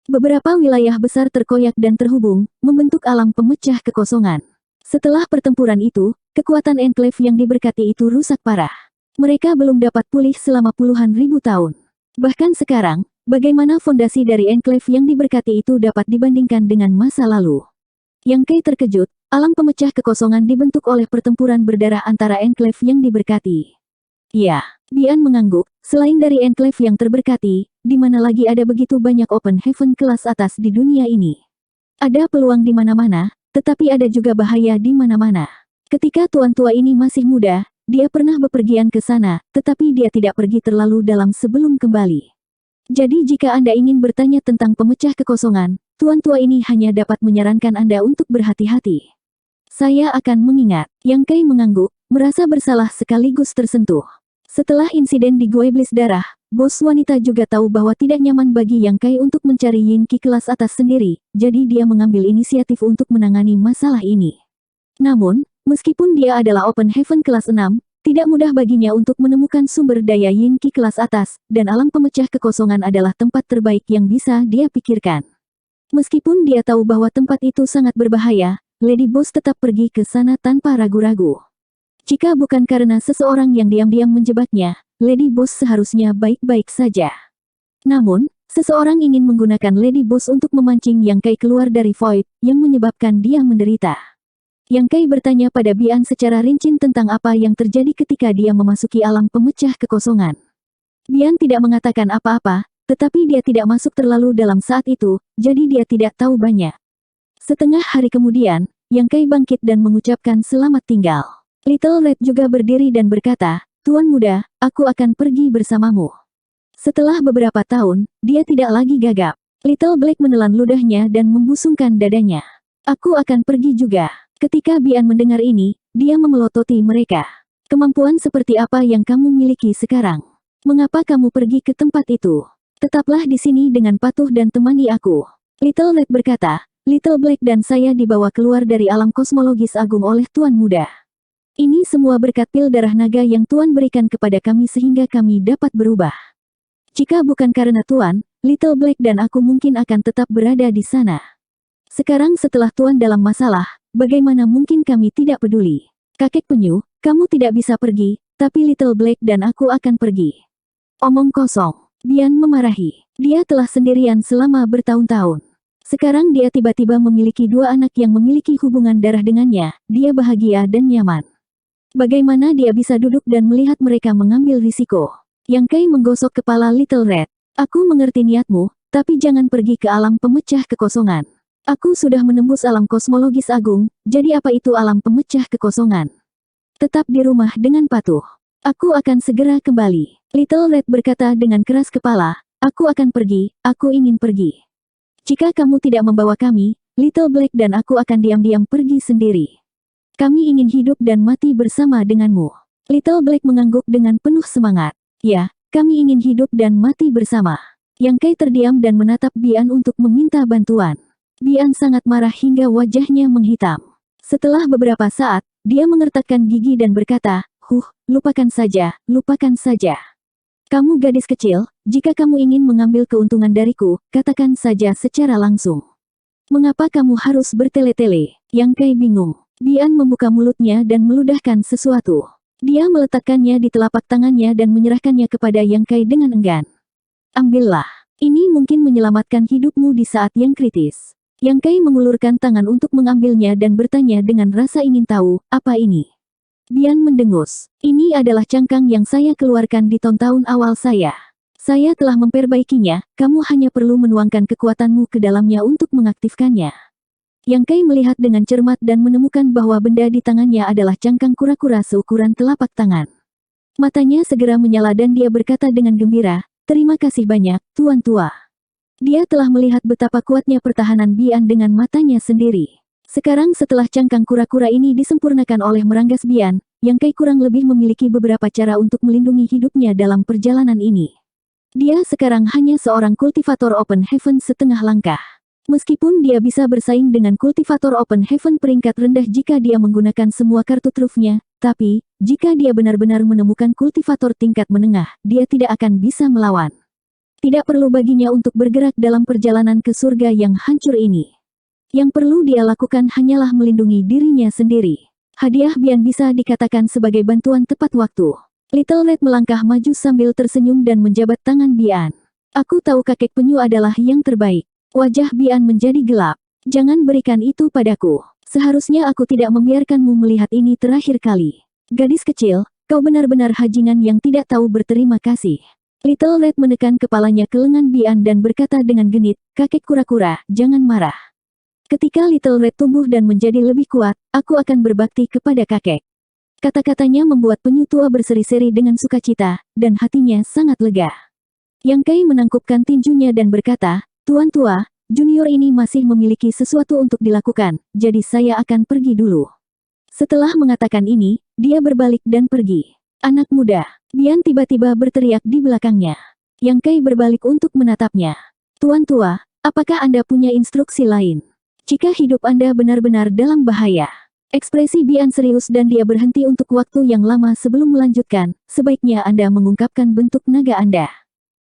Beberapa wilayah besar terkoyak dan terhubung, membentuk alam pemecah kekosongan. Setelah pertempuran itu, kekuatan enklev yang diberkati itu rusak parah. Mereka belum dapat pulih selama puluhan ribu tahun. Bahkan sekarang, bagaimana fondasi dari enklev yang diberkati itu dapat dibandingkan dengan masa lalu? Yang Kai terkejut, alam pemecah kekosongan dibentuk oleh pertempuran berdarah antara enklev yang diberkati. Ya, Bian mengangguk, selain dari enklev yang terberkati, di mana lagi ada begitu banyak Open Heaven kelas atas di dunia ini? Ada peluang di mana-mana, tetapi ada juga bahaya di mana-mana. Ketika tuan tua ini masih muda, dia pernah bepergian ke sana, tetapi dia tidak pergi terlalu dalam sebelum kembali. Jadi jika Anda ingin bertanya tentang pemecah kekosongan, tuan tua ini hanya dapat menyarankan Anda untuk berhati-hati. Saya akan mengingat. Yang Kai mengangguk, merasa bersalah sekaligus tersentuh. Setelah insiden di Gua Iblis Darah, bos wanita juga tahu bahwa tidak nyaman bagi Yang Kai untuk mencari Yin Qi kelas atas sendiri, jadi dia mengambil inisiatif untuk menangani masalah ini. Namun, meskipun dia adalah Open Heaven kelas 6, tidak mudah baginya untuk menemukan sumber daya Yin Qi kelas atas, dan alam pemecah kekosongan adalah tempat terbaik yang bisa dia pikirkan. Meskipun dia tahu bahwa tempat itu sangat berbahaya, Lady Boss tetap pergi ke sana tanpa ragu-ragu. Jika bukan karena seseorang yang diam-diam menjebaknya, Lady Boss seharusnya baik-baik saja. Namun, seseorang ingin menggunakan Lady Boss untuk memancing Yang Kai keluar dari Void, yang menyebabkan dia menderita. Yang Kai bertanya pada Bian secara rinci tentang apa yang terjadi ketika dia memasuki alam pemecah kekosongan. Bian tidak mengatakan apa-apa, tetapi dia tidak masuk terlalu dalam saat itu, jadi dia tidak tahu banyak. Setengah hari kemudian, Yang Kai bangkit dan mengucapkan selamat tinggal. Little Red juga berdiri dan berkata, "Tuan muda, aku akan pergi bersamamu." Setelah beberapa tahun, dia tidak lagi gagap. Little Black menelan ludahnya dan membusungkan dadanya. "Aku akan pergi juga." Ketika Bian mendengar ini, dia memelototi mereka. "Kemampuan seperti apa yang kamu miliki sekarang? Mengapa kamu pergi ke tempat itu? Tetaplah di sini dengan patuh dan temani aku." Little Red berkata, "Little Black dan saya dibawa keluar dari alam kosmologis agung oleh Tuan Muda. Ini semua berkat pil darah naga yang Tuan berikan kepada kami sehingga kami dapat berubah. Jika bukan karena Tuan, Little Black dan aku mungkin akan tetap berada di sana. Sekarang setelah Tuan dalam masalah, bagaimana mungkin kami tidak peduli? Kakek penyu, kamu tidak bisa pergi, tapi Little Black dan aku akan pergi." "Omong kosong." Bian memarahi. Dia telah sendirian selama bertahun-tahun. Sekarang dia tiba-tiba memiliki dua anak yang memiliki hubungan darah dengannya, dia bahagia dan nyaman. Bagaimana dia bisa duduk dan melihat mereka mengambil risiko? Yang Kai menggosok kepala Little Red. "Aku mengerti niatmu, tapi jangan pergi ke alam pemecah kekosongan. Aku sudah menembus alam kosmologis agung, jadi apa itu alam pemecah kekosongan? Tetap di rumah dengan patuh. Aku akan segera kembali." Little Red berkata dengan keras kepala, "Aku akan pergi, aku ingin pergi. Jika kamu tidak membawa kami, Little Black dan aku akan diam-diam pergi sendiri. Kami ingin hidup dan mati bersama denganmu." Little Black mengangguk dengan penuh semangat. "Ya, kami ingin hidup dan mati bersama." Yang Kai terdiam dan menatap Bian untuk meminta bantuan. Bian sangat marah hingga wajahnya menghitam. Setelah beberapa saat, dia mengertakkan gigi dan berkata, lupakan saja, lupakan saja. Kamu gadis kecil, jika kamu ingin mengambil keuntungan dariku, katakan saja secara langsung. Mengapa kamu harus bertele-tele?" Yang Kai bingung. Bian membuka mulutnya dan meludahkan sesuatu. Dia meletakkannya di telapak tangannya dan menyerahkannya kepada Yang Kai dengan enggan. "Ambillah. Ini mungkin menyelamatkan hidupmu di saat yang kritis." Yang Kai mengulurkan tangan untuk mengambilnya dan bertanya dengan rasa ingin tahu, "Apa ini?" Bian mendengus. "Ini adalah cangkang yang saya keluarkan di tahun-tahun awal saya. Saya telah memperbaikinya, kamu hanya perlu menuangkan kekuatanmu ke dalamnya untuk mengaktifkannya." Yang Kai melihat dengan cermat dan menemukan bahwa benda di tangannya adalah cangkang kura-kura seukuran telapak tangan. Matanya segera menyala dan dia berkata dengan gembira, "Terima kasih banyak, Tuan Tua." Dia telah melihat betapa kuatnya pertahanan Bian dengan matanya sendiri. Sekarang setelah cangkang kura-kura ini disempurnakan oleh Meranggas Bian, Yang Kai kurang lebih memiliki beberapa cara untuk melindungi hidupnya dalam perjalanan ini. Dia sekarang hanya seorang kultivator Open Heaven setengah langkah. Meskipun dia bisa bersaing dengan kultivator Open Heaven peringkat rendah jika dia menggunakan semua kartu trufnya, tapi, jika dia benar-benar menemukan kultivator tingkat menengah, dia tidak akan bisa melawan. Tidak perlu baginya untuk bergerak dalam perjalanan ke surga yang hancur ini. Yang perlu dia lakukan hanyalah melindungi dirinya sendiri. Hadiah Bian bisa dikatakan sebagai bantuan tepat waktu. Little Red melangkah maju sambil tersenyum dan menjabat tangan Bian. "Aku tahu kakek penyu adalah yang terbaik." Wajah Bian menjadi gelap. "Jangan berikan itu padaku. Seharusnya aku tidak membiarkanmu melihat ini terakhir kali. Gadis kecil, kau benar-benar hajingan yang tidak tahu berterima kasih." Little Red menekan kepalanya ke lengan Bian dan berkata dengan genit, "Kakek kura-kura, jangan marah. Ketika Little Red tumbuh dan menjadi lebih kuat, aku akan berbakti kepada kakek." Kata-katanya membuat penyu tua berseri-seri dengan sukacita, dan hatinya sangat lega. Yang Kai menangkupkan tinjunya dan berkata, "Tuan Tua, junior ini masih memiliki sesuatu untuk dilakukan, jadi saya akan pergi dulu." Setelah mengatakan ini, dia berbalik dan pergi. "Anak muda!" Bian tiba-tiba berteriak di belakangnya. Yang Kai berbalik untuk menatapnya. Tuan tua, apakah Anda punya instruksi lain? Jika hidup Anda benar-benar dalam bahaya. Ekspresi Bian serius dan dia berhenti untuk waktu yang lama sebelum melanjutkan, sebaiknya Anda mengungkapkan bentuk naga Anda.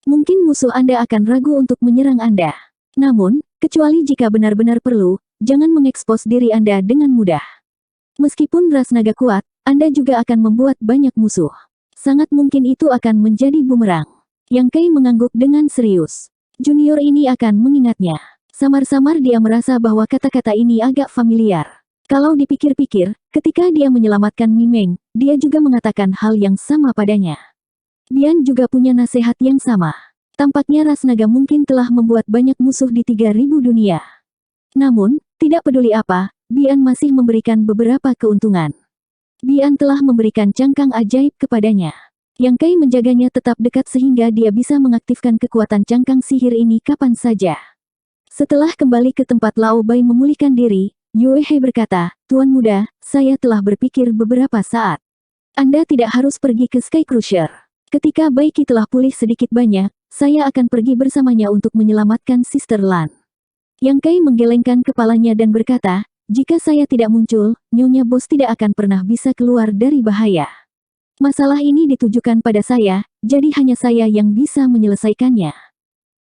Mungkin musuh Anda akan ragu untuk menyerang Anda. Namun, kecuali jika benar-benar perlu, jangan mengekspos diri Anda dengan mudah. Meskipun ras naga kuat, Anda juga akan membuat banyak musuh. Sangat mungkin itu akan menjadi bumerang. Yang Kai mengangguk dengan serius. Junior ini akan mengingatnya. Samar-samar dia merasa bahwa kata-kata ini agak familiar. Kalau dipikir-pikir, ketika dia menyelamatkan Mimeng, dia juga mengatakan hal yang sama padanya. Bian juga punya nasihat yang sama. Tampaknya ras naga mungkin telah membuat banyak musuh di 3000 dunia. Namun, tidak peduli apa, Bian masih memberikan beberapa keuntungan. Bian telah memberikan cangkang ajaib kepadanya. Yang Kai menjaganya tetap dekat sehingga dia bisa mengaktifkan kekuatan cangkang sihir ini kapan saja. Setelah kembali ke tempat Lao Bai memulihkan diri, Yue He berkata, Tuan muda, saya telah berpikir beberapa saat. Anda tidak harus pergi ke Sky Crusher. Ketika Bai Qi telah pulih sedikit banyak, saya akan pergi bersamanya untuk menyelamatkan Sister Lan. Yang Kai menggelengkan kepalanya dan berkata, jika saya tidak muncul, Nyonya Bos tidak akan pernah bisa keluar dari bahaya. Masalah ini ditujukan pada saya, jadi hanya saya yang bisa menyelesaikannya.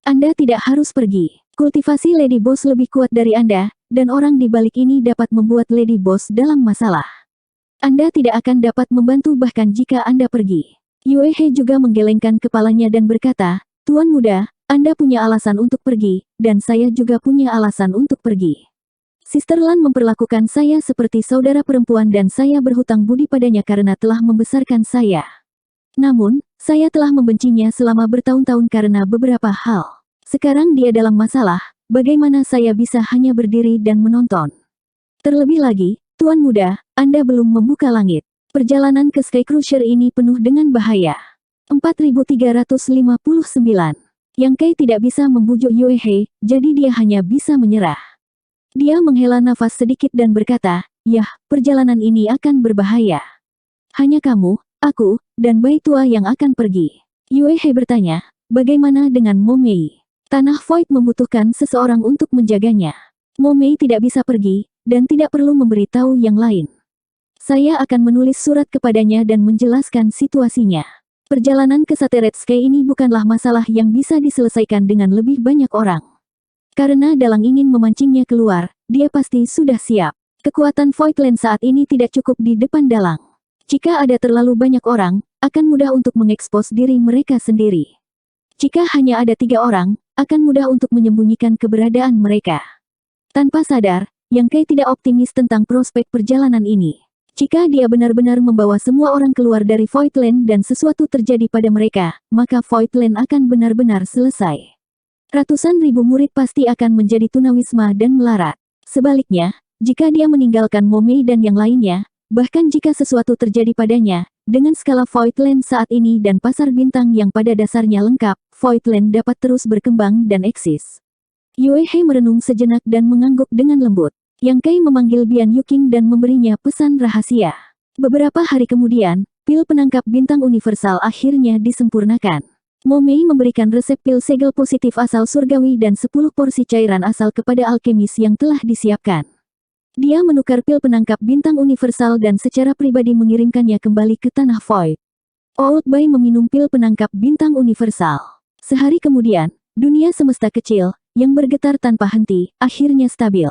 Anda tidak harus pergi. Kultivasi Lady Boss lebih kuat dari Anda, dan orang di balik ini dapat membuat Lady Boss dalam masalah. Anda tidak akan dapat membantu bahkan jika Anda pergi. Yue He juga menggelengkan kepalanya dan berkata, Tuan muda, Anda punya alasan untuk pergi, dan saya juga punya alasan untuk pergi. Sister Lan memperlakukan saya seperti saudara perempuan dan saya berhutang budi padanya karena telah membesarkan saya. Namun, saya telah membencinya selama bertahun-tahun karena beberapa hal. Sekarang dia dalam masalah, bagaimana saya bisa hanya berdiri dan menonton? Terlebih lagi, Tuan muda, Anda belum membuka langit. Perjalanan ke Sky Crusher ini penuh dengan bahaya. 4359. Yang Kai tidak bisa membujuk Yue He, jadi dia hanya bisa menyerah. Dia menghela nafas sedikit dan berkata, yah, perjalanan ini akan berbahaya. Hanya kamu, aku, dan Bai tua yang akan pergi. Yue He bertanya, bagaimana dengan Mo Mei? Tanah Void membutuhkan seseorang untuk menjaganya. Mo Mei tidak bisa pergi, dan tidak perlu memberitahu yang lain. Saya akan menulis surat kepadanya dan menjelaskan situasinya. Perjalanan ke Sateret Sky ini bukanlah masalah yang bisa diselesaikan dengan lebih banyak orang. Karena Dalang ingin memancingnya keluar, dia pasti sudah siap. Kekuatan Voidland saat ini tidak cukup di depan Dalang. Jika ada terlalu banyak orang, akan mudah untuk mengekspos diri mereka sendiri. Jika hanya ada 3 orang, akan mudah untuk menyembunyikan keberadaan mereka. Tanpa sadar, Yang Kai tidak optimis tentang prospek perjalanan ini. Jika dia benar-benar membawa semua orang keluar dari Voidland dan sesuatu terjadi pada mereka, maka Voidland akan benar-benar selesai. Ratusan ribu murid pasti akan menjadi tunawisma dan melarat. Sebaliknya, jika dia meninggalkan Mo Mei dan yang lainnya, bahkan jika sesuatu terjadi padanya, dengan skala Voidland saat ini dan pasar bintang yang pada dasarnya lengkap, Voidland dapat terus berkembang dan eksis. Yue He merenung sejenak dan mengangguk dengan lembut. Yang Kai memanggil Bian Yuking dan memberinya pesan rahasia. Beberapa hari kemudian, pil penangkap bintang universal akhirnya disempurnakan. Mo Mei memberikan resep pil segel positif asal surgawi dan 10 porsi cairan asal kepada alkemis yang telah disiapkan. Dia menukar pil penangkap bintang universal dan secara pribadi mengirimkannya kembali ke Tanah Void. Old Bai meminum pil penangkap bintang universal. Sehari kemudian, dunia semesta kecil, yang bergetar tanpa henti, akhirnya stabil.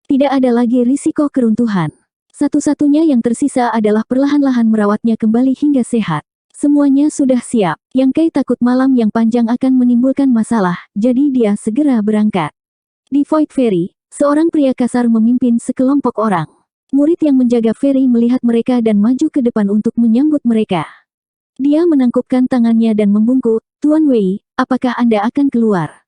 Tidak ada lagi risiko keruntuhan. Satu-satunya yang tersisa adalah perlahan-lahan merawatnya kembali hingga sehat. Semuanya sudah siap. Yang Kai takut malam yang panjang akan menimbulkan masalah, jadi dia segera berangkat. Di Void Ferry, seorang pria kasar memimpin sekelompok orang. Murid yang menjaga ferry melihat mereka dan maju ke depan untuk menyambut mereka. Dia menangkupkan tangannya dan membungkuk, Tuan Wei, apakah Anda akan keluar?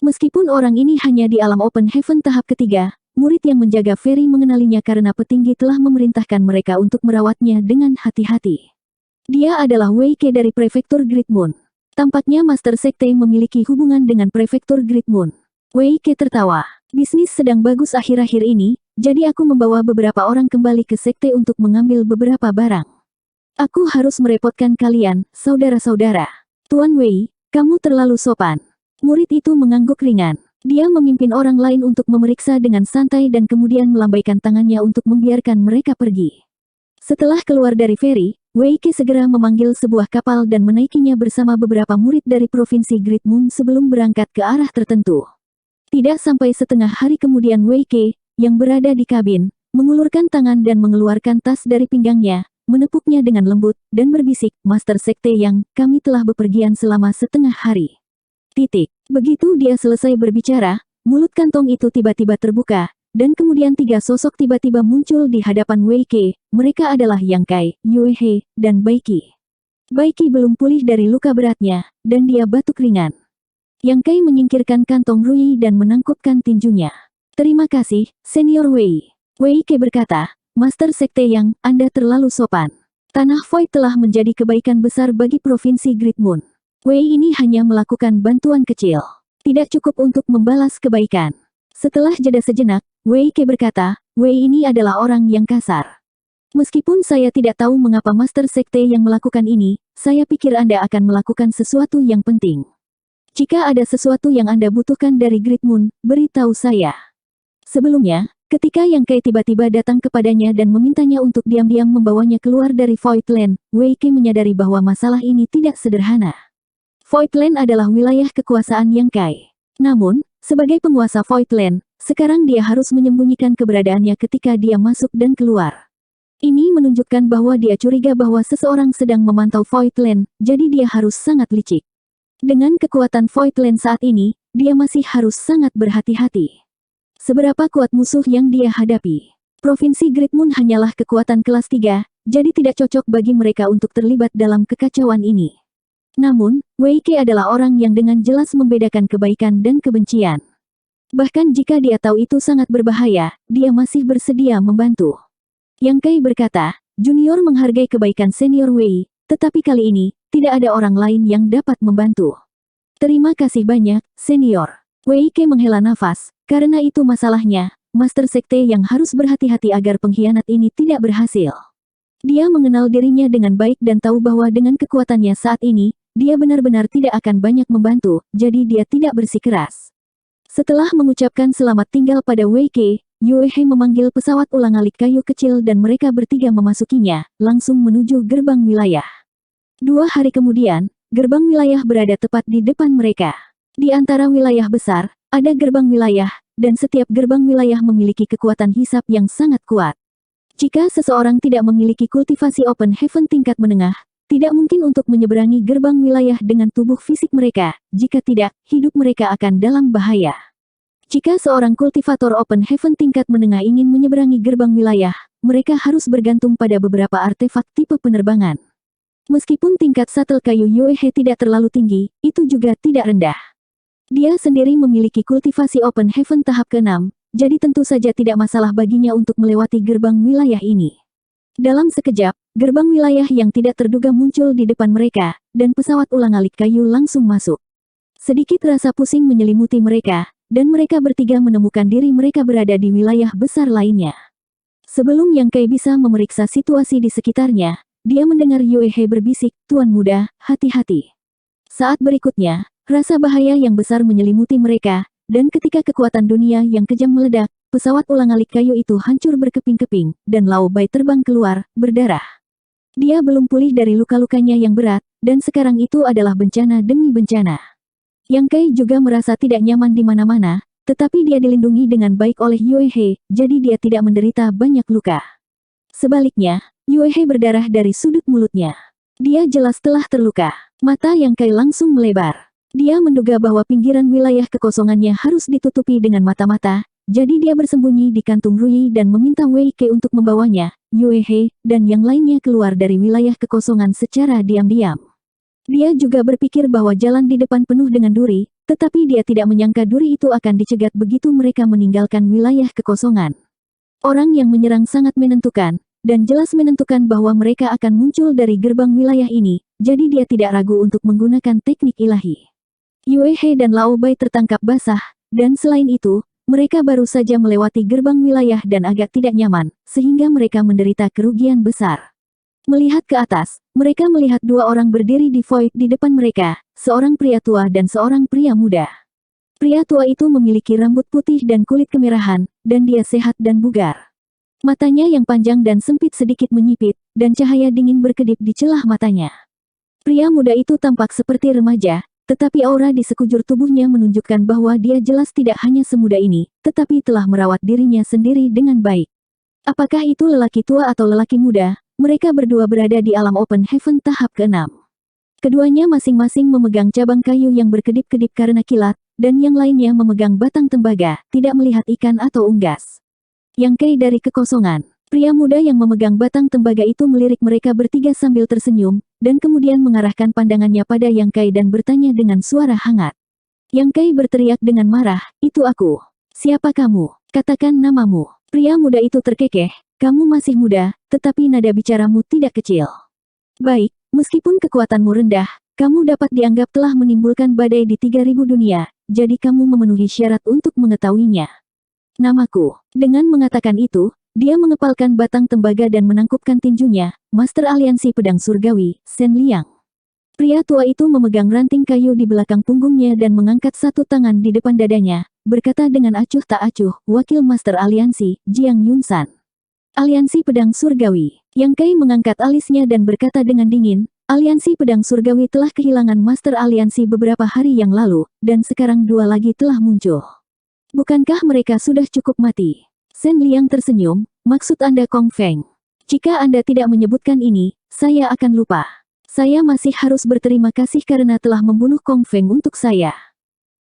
Meskipun orang ini hanya di alam Open Heaven tahap ketiga, murid yang menjaga ferry mengenalinya karena petinggi telah memerintahkan mereka untuk merawatnya dengan hati-hati. Dia adalah Wei Ke dari Prefektur Great Moon. Tampaknya Master Sekte memiliki hubungan dengan Prefektur Great Moon. Wei Ke tertawa. Bisnis sedang bagus akhir-akhir ini, jadi aku membawa beberapa orang kembali ke Sekte untuk mengambil beberapa barang. Aku harus merepotkan kalian, saudara-saudara. Tuan Wei, Kamu terlalu sopan. Murid itu mengangguk ringan. Dia memimpin orang lain untuk memeriksa dengan santai dan kemudian melambaikan tangannya untuk membiarkan mereka pergi. Setelah keluar dari feri, Wei Ke segera memanggil sebuah kapal dan menaikinya bersama beberapa murid dari Provinsi Great Moon sebelum berangkat ke arah tertentu. Tidak sampai setengah hari kemudian Wei Ke, yang berada di kabin, mengulurkan tangan dan mengeluarkan tas dari pinggangnya, menepuknya dengan lembut, dan berbisik, Master Sekte Yang, kami telah bepergian selama setengah hari. Begitu dia selesai berbicara, mulut kantong itu tiba-tiba terbuka, dan kemudian 3 sosok tiba-tiba muncul di hadapan Wei Ke. Mereka adalah Yang Kai, Yue He, dan Bai Qi. Bai Qi belum pulih dari luka beratnya, dan dia batuk ringan. Yang Kai menyingkirkan kantong Rui dan menangkupkan tinjunya. Terima kasih, Senior Wei. Wei Ke berkata, Master Sekte Yang, Anda terlalu sopan. Tanah Void telah menjadi kebaikan besar bagi Provinsi Great Moon. Wei ini hanya melakukan bantuan kecil. Tidak cukup untuk membalas kebaikan. Setelah jeda sejenak, Wei Ke berkata, Wei ini adalah orang yang kasar. Meskipun saya tidak tahu mengapa Master Sekte yang melakukan ini, saya pikir Anda akan melakukan sesuatu yang penting. Jika ada sesuatu yang Anda butuhkan dari Great Moon, beritahu saya. Sebelumnya, ketika Yang Kai tiba-tiba datang kepadanya dan memintanya untuk diam-diam membawanya keluar dari Voidland, Wei Ke menyadari bahwa masalah ini tidak sederhana. Voidland adalah wilayah kekuasaan Yang Kai. Namun, sebagai penguasa Voidland, sekarang dia harus menyembunyikan keberadaannya ketika dia masuk dan keluar. Ini menunjukkan bahwa dia curiga bahwa seseorang sedang memantau Voidland, jadi dia harus sangat licik. Dengan kekuatan Voidland saat ini, dia masih harus sangat berhati-hati. Seberapa kuat musuh yang dia hadapi? Provinsi Great Moon hanyalah kekuatan kelas 3, jadi tidak cocok bagi mereka untuk terlibat dalam kekacauan ini. Namun, Wei Ke adalah orang yang dengan jelas membedakan kebaikan dan kebencian. Bahkan jika dia tahu itu sangat berbahaya, dia masih bersedia membantu. Yang Kai berkata, Junior menghargai kebaikan Senior Wei, tetapi kali ini, tidak ada orang lain yang dapat membantu. Terima kasih banyak, Senior. Wei Ke menghela nafas, karena itu masalahnya, Master Sekte yang harus berhati-hati agar pengkhianat ini tidak berhasil. Dia mengenal dirinya dengan baik dan tahu bahwa dengan kekuatannya saat ini, dia benar-benar tidak akan banyak membantu, jadi dia tidak bersikeras. Setelah mengucapkan selamat tinggal pada Wei Ke, Yue He memanggil pesawat ulang-alik kayu kecil dan mereka bertiga memasukinya, langsung menuju gerbang wilayah. 2 hari kemudian, gerbang wilayah berada tepat di depan mereka. Di antara wilayah besar, ada gerbang wilayah, dan setiap gerbang wilayah memiliki kekuatan hisap yang sangat kuat. Jika seseorang tidak memiliki kultivasi Open Heaven tingkat menengah, tidak mungkin untuk menyeberangi gerbang wilayah dengan tubuh fisik mereka, jika tidak, hidup mereka akan dalam bahaya. Jika seorang kultivator Open Heaven tingkat menengah ingin menyeberangi gerbang wilayah, mereka harus bergantung pada beberapa artefak tipe penerbangan. Meskipun tingkat shuttle kayu Yue He tidak terlalu tinggi, itu juga tidak rendah. Dia sendiri memiliki kultivasi Open Heaven tahap ke-6, jadi tentu saja tidak masalah baginya untuk melewati gerbang wilayah ini. Dalam sekejap, gerbang wilayah yang tidak terduga muncul di depan mereka, dan pesawat ulang-alik kayu langsung masuk. Sedikit rasa pusing menyelimuti mereka, dan mereka bertiga menemukan diri mereka berada di wilayah besar lainnya. Sebelum Yang Kai bisa memeriksa situasi di sekitarnya, dia mendengar Yue He berbisik, Tuan Muda, hati-hati. Saat berikutnya, rasa bahaya yang besar menyelimuti mereka, dan ketika kekuatan dunia yang kejam meledak, pesawat ulang-alik kayu itu hancur berkeping-keping, dan Lao Bai terbang keluar, berdarah. Dia belum pulih dari luka-lukanya yang berat, dan sekarang itu adalah bencana demi bencana. Yang Kai juga merasa tidak nyaman di mana-mana, tetapi dia dilindungi dengan baik oleh Yue He, jadi dia tidak menderita banyak luka. Sebaliknya, Yue He berdarah dari sudut mulutnya. Dia jelas telah terluka. Mata Yang Kai langsung melebar. Dia menduga bahwa pinggiran wilayah kekosongannya harus ditutupi dengan mata-mata, jadi dia bersembunyi di kantung Rui dan meminta Wei Ke untuk membawanya, Yue He, dan yang lainnya keluar dari wilayah kekosongan secara diam-diam. Dia juga berpikir bahwa jalan di depan penuh dengan duri, tetapi dia tidak menyangka duri itu akan dicegat begitu mereka meninggalkan wilayah kekosongan. Orang yang menyerang sangat menentukan, dan jelas menentukan bahwa mereka akan muncul dari gerbang wilayah ini, jadi dia tidak ragu untuk menggunakan teknik ilahi. Yue He dan Lao Bai tertangkap basah, dan selain itu, mereka baru saja melewati gerbang wilayah dan agak tidak nyaman, sehingga mereka menderita kerugian besar. Melihat ke atas, mereka melihat dua orang berdiri di Void di depan mereka, seorang pria tua dan seorang pria muda. Pria tua itu memiliki rambut putih dan kulit kemerahan, dan dia sehat dan bugar. Matanya yang panjang dan sempit sedikit menyipit, dan cahaya dingin berkedip di celah matanya. Pria muda itu tampak seperti remaja, tetapi aura di sekujur tubuhnya menunjukkan bahwa dia jelas tidak hanya semuda ini, tetapi telah merawat dirinya sendiri dengan baik. Apakah itu lelaki tua atau lelaki muda? Mereka berdua berada di alam Open Heaven tahap ke-6. Keduanya masing-masing memegang cabang kayu yang berkedip-kedip karena kilat, dan yang lainnya memegang batang tembaga, tidak melihat ikan atau unggas. Yang Kei dari kekosongan. Pria muda yang memegang batang tembaga itu melirik mereka bertiga sambil tersenyum, dan kemudian mengarahkan pandangannya pada Yang Kei dan bertanya dengan suara hangat. Yang Kei berteriak dengan marah, "Itu aku. Siapa kamu? Katakan namamu." Pria muda itu terkekeh, "Kamu masih muda, tetapi nada bicaramu tidak kecil. Baik, meskipun kekuatanmu rendah, kamu dapat dianggap telah menimbulkan badai di 3000 dunia, jadi kamu memenuhi syarat untuk mengetahuinya. Namaku." Dengan mengatakan itu, dia mengepalkan batang tembaga dan menangkupkan tinjunya, Master Aliansi Pedang Surgawi, Shen Liang. Pria tua itu memegang ranting kayu di belakang punggungnya dan mengangkat satu tangan di depan dadanya, berkata dengan acuh tak acuh, "Wakil Master Aliansi, Jiang Yunsan. Aliansi Pedang Surgawi." Yang Kei mengangkat alisnya dan berkata dengan dingin, "Aliansi Pedang Surgawi telah kehilangan Master Aliansi beberapa hari yang lalu, dan sekarang dua lagi telah muncul. Bukankah mereka sudah cukup mati?" Shen Liang tersenyum, "Maksud Anda Kong Feng? Jika Anda tidak menyebutkan ini, saya akan lupa. Saya masih harus berterima kasih karena telah membunuh Kong Feng untuk saya.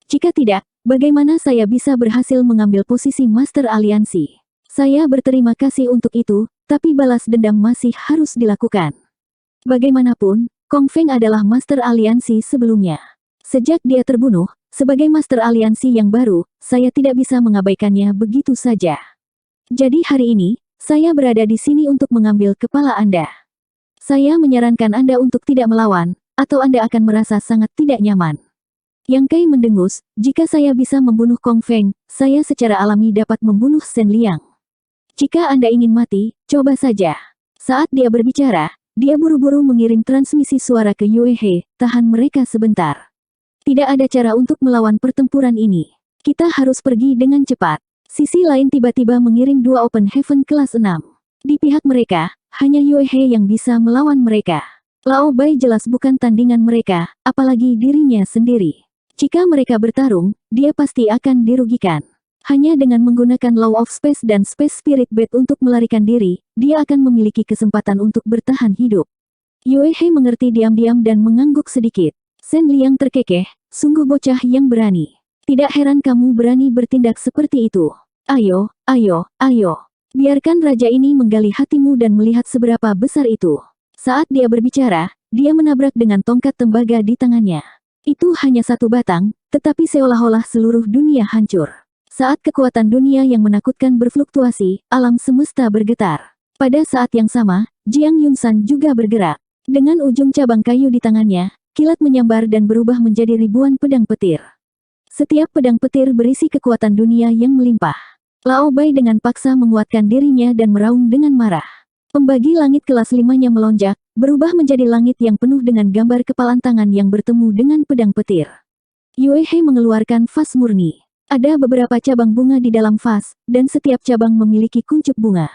Jika tidak, bagaimana saya bisa berhasil mengambil posisi Master Aliansi? Saya berterima kasih untuk itu, tapi balas dendam masih harus dilakukan. Bagaimanapun, Kong Feng adalah Master Aliansi sebelumnya. Sejak dia terbunuh, sebagai Master Aliansi yang baru, saya tidak bisa mengabaikannya begitu saja. Jadi hari ini, saya berada di sini untuk mengambil kepala Anda. Saya menyarankan Anda untuk tidak melawan, atau Anda akan merasa sangat tidak nyaman." Yang Kei mendengus, "Jika saya bisa membunuh Kong Feng, saya secara alami dapat membunuh Shen Liang. Jika Anda ingin mati, coba saja." Saat dia berbicara, dia buru-buru mengirim transmisi suara ke Yue He, "Tahan mereka sebentar. Tidak ada cara untuk melawan pertempuran ini. Kita harus pergi dengan cepat." Sisi lain tiba-tiba mengirim dua Open Heaven kelas 6. Di pihak mereka, hanya Yue He yang bisa melawan mereka. Lao Bai jelas bukan tandingan mereka, apalagi dirinya sendiri. Jika mereka bertarung, dia pasti akan dirugikan. Hanya dengan menggunakan Law of Space dan Space Spirit Bed untuk melarikan diri, dia akan memiliki kesempatan untuk bertahan hidup. Yue He mengerti diam-diam dan mengangguk sedikit. Shen Liang terkekeh, "Sungguh bocah yang berani. Tidak heran kamu berani bertindak seperti itu. Ayo, ayo, ayo. Biarkan raja ini menggali hatimu dan melihat seberapa besar itu." Saat dia berbicara, dia menabrak dengan tongkat tembaga di tangannya. Itu hanya satu batang, tetapi seolah-olah seluruh dunia hancur. Saat kekuatan dunia yang menakutkan berfluktuasi, alam semesta bergetar. Pada saat yang sama, Jiang Yunsan juga bergerak. Dengan ujung cabang kayu di tangannya, kilat menyambar dan berubah menjadi ribuan pedang petir. Setiap pedang petir berisi kekuatan dunia yang melimpah. Lao Bai dengan paksa menguatkan dirinya dan meraung dengan marah. Pembagi langit kelas 5-nya melonjak, berubah menjadi langit yang penuh dengan gambar kepalan tangan yang bertemu dengan pedang petir. Yue He mengeluarkan vas murni. Ada beberapa cabang bunga di dalam vas, dan setiap cabang memiliki kuncup bunga.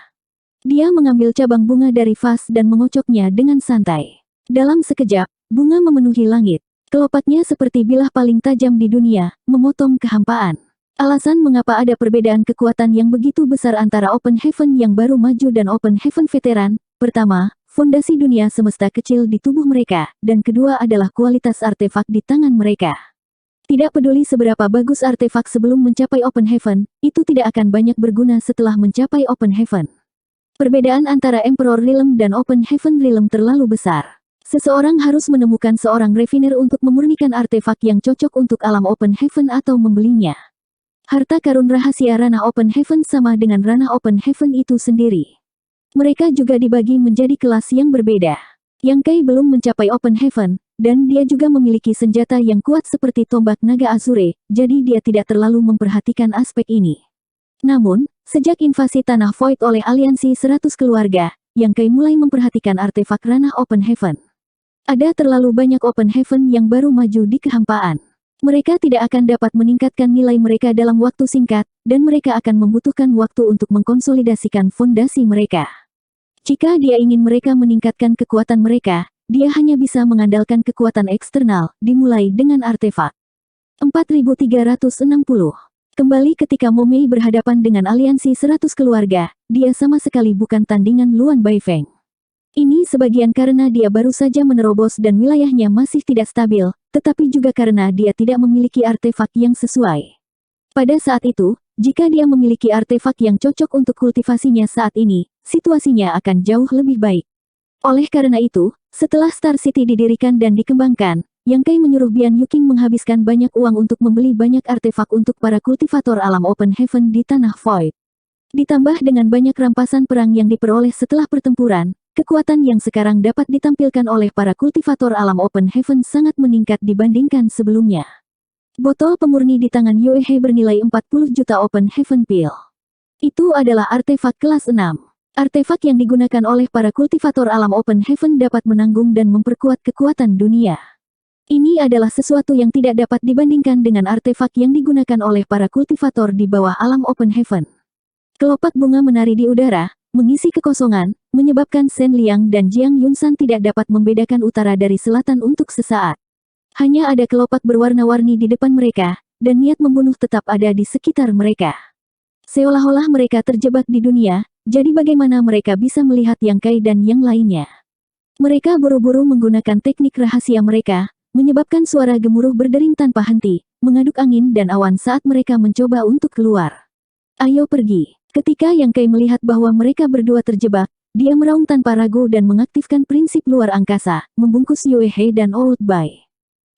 Dia mengambil cabang bunga dari vas dan mengocoknya dengan santai. Dalam sekejap, bunga memenuhi langit. Kelopaknya seperti bilah paling tajam di dunia, memotong kehampaan. Alasan mengapa ada perbedaan kekuatan yang begitu besar antara Open Heaven yang baru maju dan Open Heaven veteran, pertama, fondasi dunia semesta kecil di tubuh mereka, dan kedua adalah kualitas artefak di tangan mereka. Tidak peduli seberapa bagus artefak sebelum mencapai Open Heaven, itu tidak akan banyak berguna setelah mencapai Open Heaven. Perbedaan antara Emperor Realm dan Open Heaven Realm terlalu besar. Seseorang harus menemukan seorang refiner untuk memurnikan artefak yang cocok untuk alam Open Heaven atau membelinya. Harta karun rahasia ranah Open Heaven sama dengan ranah Open Heaven itu sendiri. Mereka juga dibagi menjadi kelas yang berbeda. Yang Kei belum mencapai Open Heaven, dan dia juga memiliki senjata yang kuat seperti tombak naga Azure, jadi dia tidak terlalu memperhatikan aspek ini. Namun, sejak invasi Tanah Void oleh Aliansi 100 Keluarga, Yang Kai mulai memperhatikan artefak ranah Open Heaven. Ada terlalu banyak Open Heaven yang baru maju di kehampaan. Mereka tidak akan dapat meningkatkan nilai mereka dalam waktu singkat, dan mereka akan membutuhkan waktu untuk mengkonsolidasikan fondasi mereka. Jika dia ingin mereka meningkatkan kekuatan mereka, dia hanya bisa mengandalkan kekuatan eksternal, dimulai dengan artefak. 4360. Kembali ketika Momei berhadapan dengan aliansi 100 keluarga, dia sama sekali bukan tandingan Luan Baifeng. Ini sebagian karena dia baru saja menerobos dan wilayahnya masih tidak stabil, tetapi juga karena dia tidak memiliki artefak yang sesuai. Pada saat itu, jika dia memiliki artefak yang cocok untuk kultivasinya saat ini, situasinya akan jauh lebih baik. Oleh karena itu, setelah Star City didirikan dan dikembangkan, Yang Kai menyuruh Bian Yuking menghabiskan banyak uang untuk membeli banyak artefak untuk para kultivator alam Open Heaven di Tanah Void. Ditambah dengan banyak rampasan perang yang diperoleh setelah pertempuran, kekuatan yang sekarang dapat ditampilkan oleh para kultivator alam Open Heaven sangat meningkat dibandingkan sebelumnya. Botol pemurni di tangan Yue He bernilai 40 juta Open Heaven Pil. Itu adalah artefak kelas 6. Artefak yang digunakan oleh para kultivator alam Open Heaven dapat menanggung dan memperkuat kekuatan dunia. Ini adalah sesuatu yang tidak dapat dibandingkan dengan artefak yang digunakan oleh para kultivator di bawah alam Open Heaven. Kelopak bunga menari di udara, mengisi kekosongan, menyebabkan Shen Liang dan Jiang Yunsan tidak dapat membedakan utara dari selatan untuk sesaat. Hanya ada kelopak berwarna-warni di depan mereka, dan niat membunuh tetap ada di sekitar mereka. Seolah-olah mereka terjebak di dunia, jadi bagaimana mereka bisa melihat Yang Kai dan yang lainnya? Mereka buru-buru menggunakan teknik rahasia mereka, menyebabkan suara gemuruh berdering tanpa henti, mengaduk angin dan awan saat mereka mencoba untuk keluar. Ayo pergi. Ketika Yang Kai melihat bahwa mereka berdua terjebak, dia meraung tanpa ragu dan mengaktifkan prinsip luar angkasa, membungkus Yue He dan Old Bai.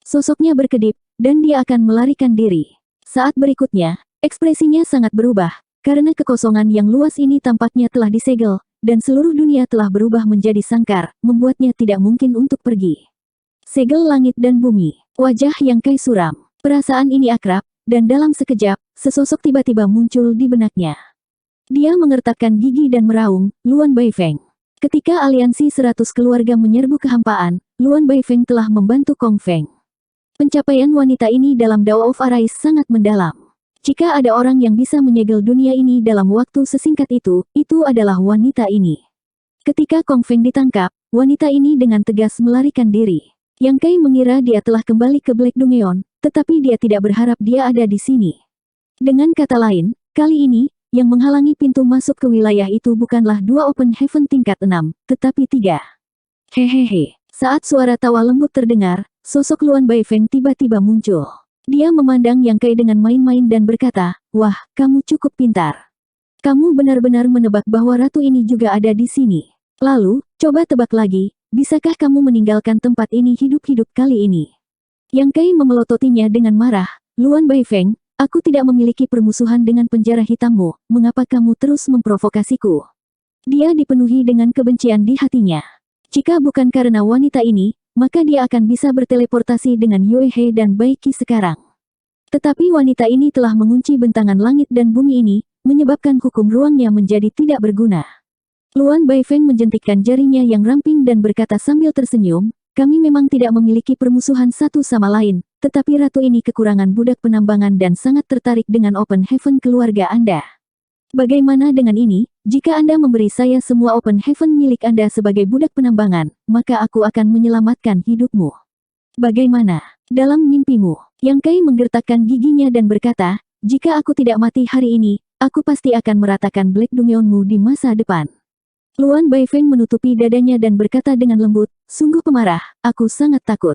Sosoknya berkedip, dan dia akan melarikan diri. Saat berikutnya, ekspresinya sangat berubah, karena kekosongan yang luas ini tampaknya telah disegel, dan seluruh dunia telah berubah menjadi sangkar, membuatnya tidak mungkin untuk pergi. Segel langit dan bumi. Wajah Yang Kai suram. Perasaan ini akrab, dan dalam sekejap, sesosok tiba-tiba muncul di benaknya. Dia mengertakkan gigi dan meraung, Luan Baifeng. Ketika aliansi 100 keluarga menyerbu kehampaan, Luan Baifeng telah membantu Kong Feng. Pencapaian wanita ini dalam Dao of Arise sangat mendalam. Jika ada orang yang bisa menyegel dunia ini dalam waktu sesingkat itu adalah wanita ini. Ketika Kong Feng ditangkap, wanita ini dengan tegas melarikan diri. Yang Kai mengira dia telah kembali ke Black Dungeon, tetapi dia tidak berharap dia ada di sini. Dengan kata lain, kali ini, yang menghalangi pintu masuk ke wilayah itu bukanlah 2 Open Heaven tingkat 6, tetapi 3. Hehehe. Saat suara tawa lembut terdengar, sosok Luan Baifeng tiba-tiba muncul. Dia memandang Yang Kai dengan main-main dan berkata, "Wah, kamu cukup pintar. Kamu benar-benar menebak bahwa ratu ini juga ada di sini. Lalu, coba tebak lagi, bisakah kamu meninggalkan tempat ini hidup-hidup kali ini?" Yang Kai memelototinya dengan marah, "Luan Baifeng, aku tidak memiliki permusuhan dengan penjara hitammu, mengapa kamu terus memprovokasiku?" Dia dipenuhi dengan kebencian di hatinya. Jika bukan karena wanita ini, maka dia akan bisa berteleportasi dengan Yue He dan Bai Qi sekarang. Tetapi wanita ini telah mengunci bentangan langit dan bumi ini, menyebabkan hukum ruangnya menjadi tidak berguna. Luan Baifeng menjentikkan jarinya yang ramping dan berkata sambil tersenyum, "Kami memang tidak memiliki permusuhan satu sama lain, tetapi ratu ini kekurangan budak penambangan dan sangat tertarik dengan Open Heaven keluarga Anda. Bagaimana dengan ini, jika Anda memberi saya semua Open Heaven milik Anda sebagai budak penambangan, maka aku akan menyelamatkan hidupmu. Bagaimana dalam mimpimu?" Yang Kai menggertakkan giginya dan berkata, "Jika aku tidak mati hari ini, aku pasti akan meratakan Black Dungeonmu di masa depan." Luan Baifeng menutupi dadanya dan berkata dengan lembut, "Sungguh pemarah, aku sangat takut."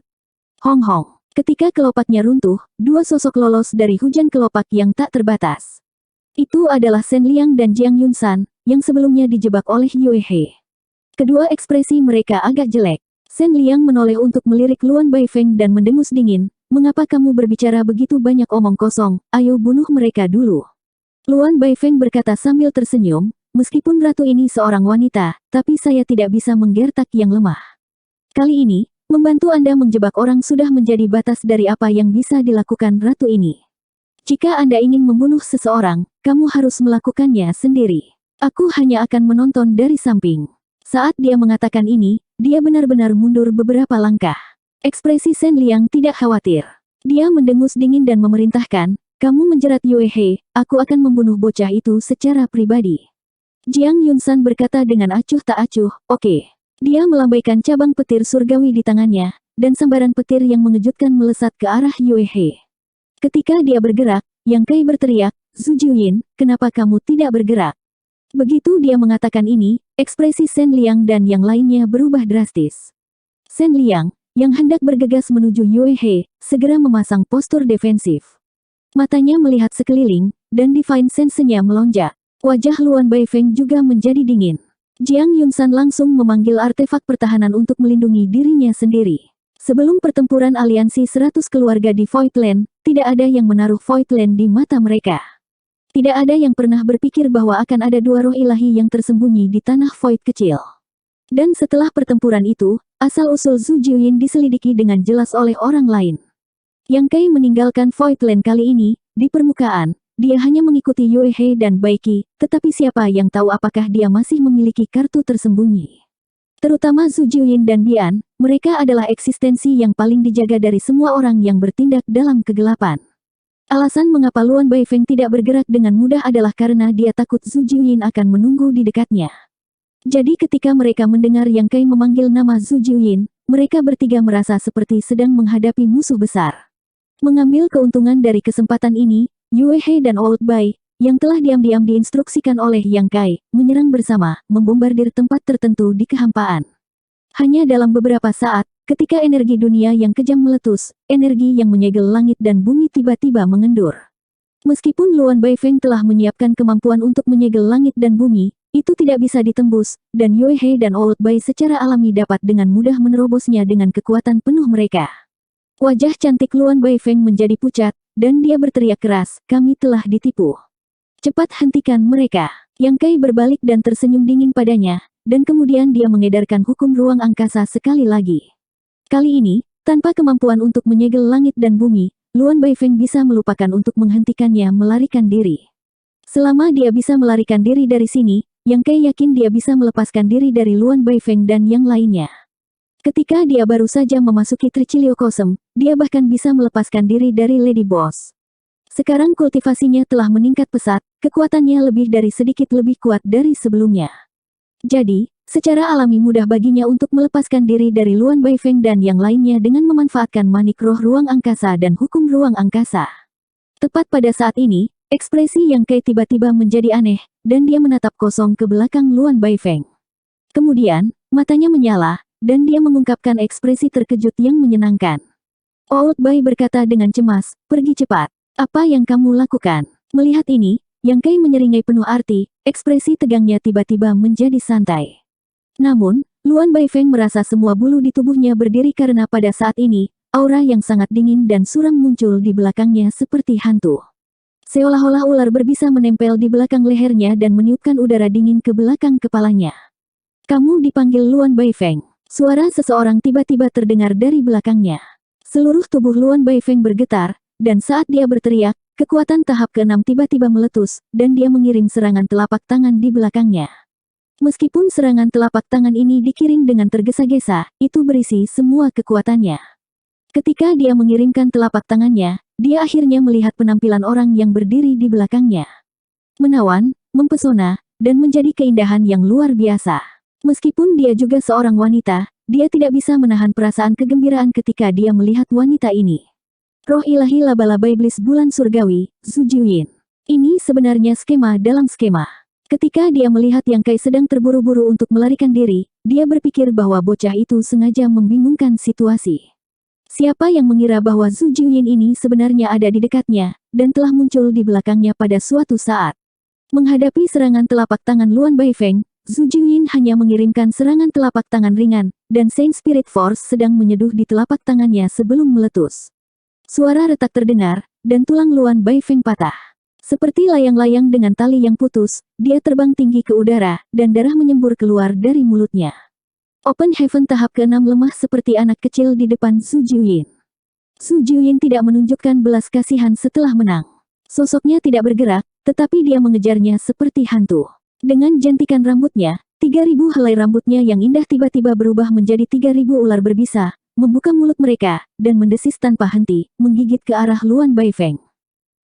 Hong Hong. Ketika kelopaknya runtuh, 2 sosok lolos dari hujan kelopak yang tak terbatas. Itu adalah Shen Liang dan Jiang Yunsan, yang sebelumnya dijebak oleh Yue He. Kedua ekspresi mereka agak jelek. Shen Liang menoleh untuk melirik Luan Baifeng dan mendengus dingin, "Mengapa kamu berbicara begitu banyak omong kosong, ayo bunuh mereka dulu." Luan Baifeng berkata sambil tersenyum, "Meskipun ratu ini seorang wanita, tapi saya tidak bisa menggertak yang lemah. Kali ini, membantu Anda menjebak orang sudah menjadi batas dari apa yang bisa dilakukan ratu ini. Jika Anda ingin membunuh seseorang, kamu harus melakukannya sendiri. Aku hanya akan menonton dari samping." Saat dia mengatakan ini, dia benar-benar mundur beberapa langkah. Ekspresi Shen Liang tidak khawatir. Dia mendengus dingin dan memerintahkan, kamu menjerat Yue He, aku akan membunuh bocah itu secara pribadi. Jiang Yunsan berkata dengan acuh tak acuh, oke. Dia melambaikan cabang petir surgawi di tangannya, dan sambaran petir yang mengejutkan melesat ke arah Yue He. Ketika dia bergerak, Yang Kai berteriak, Zhu Jiuyin, kenapa kamu tidak bergerak? Begitu dia mengatakan ini, ekspresi Shen Liang dan yang lainnya berubah drastis. Shen Liang, yang hendak bergegas menuju Yue He, segera memasang postur defensif. Matanya melihat sekeliling, dan Divine Sense-nya melonjak. Wajah Luan Baifeng juga menjadi dingin. Jiang Yunsan langsung memanggil artefak pertahanan untuk melindungi dirinya sendiri. Sebelum pertempuran aliansi 100 keluarga di Void Land, tidak ada yang menaruh Void Land di mata mereka. Tidak ada yang pernah berpikir bahwa akan ada dua roh ilahi yang tersembunyi di tanah Void kecil. Dan setelah pertempuran itu, asal-usul Zhu Jiuyin diselidiki dengan jelas oleh orang lain. Yang Kai meninggalkan Void Land kali ini, di permukaan, dia hanya mengikuti Yue He dan Bai Qi, tetapi siapa yang tahu apakah dia masih memiliki kartu tersembunyi. Terutama Zhu Jiuyin dan Bian, mereka adalah eksistensi yang paling dijaga dari semua orang yang bertindak dalam kegelapan. Alasan mengapa Luan Baifeng tidak bergerak dengan mudah adalah karena dia takut Zhu Jiuyin akan menunggu di dekatnya. Jadi ketika mereka mendengar Yang Kai memanggil nama Zhu Jiuyin, mereka bertiga merasa seperti sedang menghadapi musuh besar. Mengambil keuntungan dari kesempatan ini, Yue He dan Old Bai, yang telah diam-diam diinstruksikan oleh Yang Kai, menyerang bersama, membombardir tempat tertentu di kehampaan. Hanya dalam beberapa saat, ketika energi dunia yang kejam meletus, energi yang menyegel langit dan bumi tiba-tiba mengendur. Meskipun Luan Baifeng telah menyiapkan kemampuan untuk menyegel langit dan bumi, itu tidak bisa ditembus, dan Yue He dan Old Bai secara alami dapat dengan mudah menerobosnya dengan kekuatan penuh mereka. Wajah cantik Luan Baifeng menjadi pucat, dan dia berteriak keras, kami telah ditipu. Cepat hentikan mereka. Yang Kai berbalik dan tersenyum dingin padanya, dan kemudian dia mengedarkan hukum ruang angkasa sekali lagi. Kali ini, tanpa kemampuan untuk menyegel langit dan bumi, Luan Baifeng bisa melupakan untuk menghentikannya melarikan diri. Selama dia bisa melarikan diri dari sini, Yang Kai yakin dia bisa melepaskan diri dari Luan Baifeng dan yang lainnya. Ketika dia baru saja memasuki Tricilio Cosm, dia bahkan bisa melepaskan diri dari Lady Boss. Sekarang kultivasinya telah meningkat pesat, kekuatannya lebih dari sedikit lebih kuat dari sebelumnya. Jadi, secara alami mudah baginya untuk melepaskan diri dari Luan Baifeng dan yang lainnya dengan memanfaatkan manik roh ruang angkasa dan hukum ruang angkasa. Tepat pada saat ini, ekspresi Yang Kai tiba-tiba menjadi aneh, dan dia menatap kosong ke belakang Luan Baifeng. Kemudian, matanya menyala, dan dia mengungkapkan ekspresi terkejut yang menyenangkan. Old Bai berkata dengan cemas, pergi cepat. Apa yang kamu lakukan? Melihat ini, Yang Kai menyeringai penuh arti, ekspresi tegangnya tiba-tiba menjadi santai. Namun, Luan Baifeng merasa semua bulu di tubuhnya berdiri karena pada saat ini, aura yang sangat dingin dan suram muncul di belakangnya seperti hantu. Seolah-olah ular berbisa menempel di belakang lehernya dan meniupkan udara dingin ke belakang kepalanya. Kamu dipanggil Luan Baifeng. Suara seseorang tiba-tiba terdengar dari belakangnya. Seluruh tubuh Luan Baifeng bergetar, dan saat dia berteriak, kekuatan tahap ke-6 tiba-tiba meletus, dan dia mengirim serangan telapak tangan di belakangnya. Meskipun serangan telapak tangan ini dikirim dengan tergesa-gesa, itu berisi semua kekuatannya. Ketika dia mengirimkan telapak tangannya, dia akhirnya melihat penampilan orang yang berdiri di belakangnya. Menawan, mempesona, dan menjadi keindahan yang luar biasa. Meskipun dia juga seorang wanita, dia tidak bisa menahan perasaan kegembiraan ketika dia melihat wanita ini. Roh ilahi laba-laba iblis bulan surgawi, Zhu Jiuyin. Ini sebenarnya skema dalam skema. Ketika dia melihat Yang Kai sedang terburu-buru untuk melarikan diri, dia berpikir bahwa bocah itu sengaja membingungkan situasi. Siapa yang mengira bahwa Zhu Jiuyin ini sebenarnya ada di dekatnya, dan telah muncul di belakangnya pada suatu saat. Menghadapi serangan telapak tangan Luan Baifeng, Zhu Jiuyin hanya mengirimkan serangan telapak tangan ringan, dan Saint Spirit Force sedang menyeduh di telapak tangannya sebelum meletus. Suara retak terdengar, dan tulang Luan Baifeng patah. Seperti layang-layang dengan tali yang putus, dia terbang tinggi ke udara, dan darah menyembur keluar dari mulutnya. Open Heaven tahap ke-6 lemah seperti anak kecil di depan Zhu Jiuyin. Zhu Jiuyin tidak menunjukkan belas kasihan setelah menang. Sosoknya tidak bergerak, tetapi dia mengejarnya seperti hantu. Dengan jentikan rambutnya, 3.000 helai rambutnya yang indah tiba-tiba berubah menjadi 3.000 ular berbisa, membuka mulut mereka, dan mendesis tanpa henti, menggigit ke arah Luan Baifeng.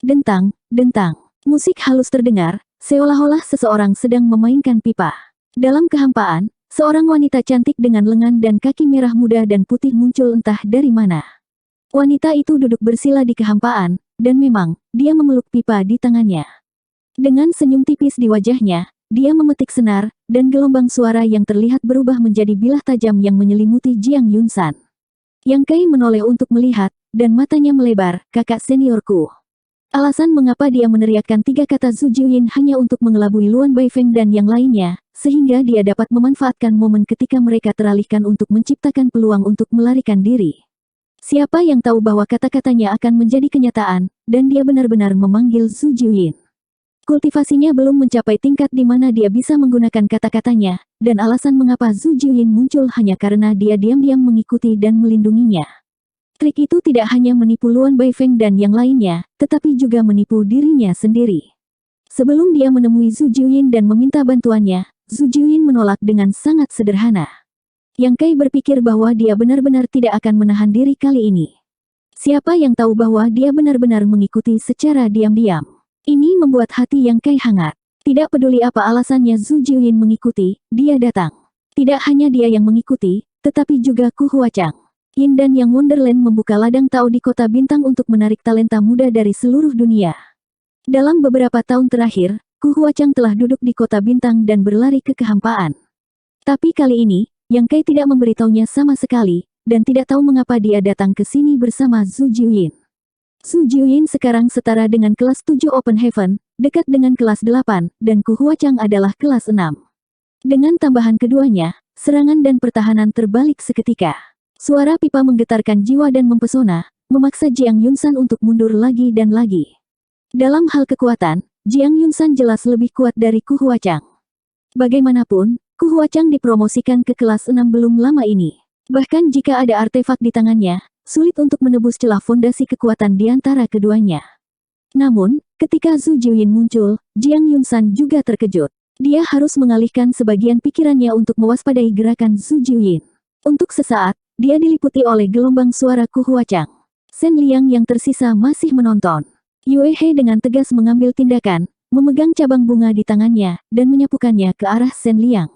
Dentang, dentang. Musik halus terdengar, seolah-olah seseorang sedang memainkan pipa. Dalam kehampaan, seorang wanita cantik dengan lengan dan kaki merah muda dan putih muncul entah dari mana. Wanita itu duduk bersila di kehampaan, dan memang, dia memeluk pipa di tangannya. Dengan senyum tipis di wajahnya, dia memetik senar, dan gelombang suara yang terlihat berubah menjadi bilah tajam yang menyelimuti Jiang Yunsan. Yang Kai menoleh untuk melihat, dan matanya melebar, kakak seniorku. Alasan mengapa dia meneriakkan 3 kata Zhu Jiuyin hanya untuk mengelabui Luan Baifeng dan yang lainnya, sehingga dia dapat memanfaatkan momen ketika mereka teralihkan untuk menciptakan peluang untuk melarikan diri. Siapa yang tahu bahwa kata-katanya akan menjadi kenyataan, dan dia benar-benar memanggil Zhu Jiuyin. Kultivasinya belum mencapai tingkat di mana dia bisa menggunakan kata-katanya, dan alasan mengapa Zhu Jiuyin muncul hanya karena dia diam-diam mengikuti dan melindunginya. Trik itu tidak hanya menipu Luan Baifeng dan yang lainnya, tetapi juga menipu dirinya sendiri. Sebelum dia menemui Zhu Jiuyin dan meminta bantuannya, Zhu Jiuyin menolak dengan sangat sederhana. Yang Kai berpikir bahwa dia benar-benar tidak akan menahan diri kali ini. Siapa yang tahu bahwa dia benar-benar mengikuti secara diam-diam. Ini membuat hati Yang Kai hangat. Tidak peduli apa alasannya Zhu Jiuyin mengikuti, dia datang. Tidak hanya dia yang mengikuti, tetapi juga Ku Huachang. Yin dan Yang Wonderland membuka ladang Tao di Kota Bintang untuk menarik talenta muda dari seluruh dunia. Dalam beberapa tahun terakhir, Ku Huachang telah duduk di Kota Bintang dan berlari ke kehampaan. Tapi kali ini, Yang Kai tidak memberitahunya sama sekali, dan tidak tahu mengapa dia datang ke sini bersama Zhu Jiuyin. Zhu Jiuyin sekarang setara dengan kelas 7 Open Heaven, dekat dengan kelas 8, dan Ku Huachang adalah kelas 6. Dengan tambahan keduanya, serangan dan pertahanan terbalik seketika. Suara pipa menggetarkan jiwa dan mempesona, memaksa Jiang Yunsan untuk mundur lagi dan lagi. Dalam hal kekuatan, Jiang Yunsan jelas lebih kuat dari Ku Huachang. Bagaimanapun, Ku Huachang dipromosikan ke kelas 6 belum lama ini. Bahkan jika ada artefak di tangannya, sulit untuk menebus celah fondasi kekuatan di antara keduanya. Namun, ketika Zhu Jiuyin muncul, Jiang Yunsan juga terkejut. Dia harus mengalihkan sebagian pikirannya untuk mewaspadai gerakan Zhu Jiuyin. Untuk sesaat, dia diliputi oleh gelombang suara Ku Huachang. Shen Liang yang tersisa masih menonton. Yue He dengan tegas mengambil tindakan, memegang cabang bunga di tangannya, dan menyapukannya ke arah Shen Liang.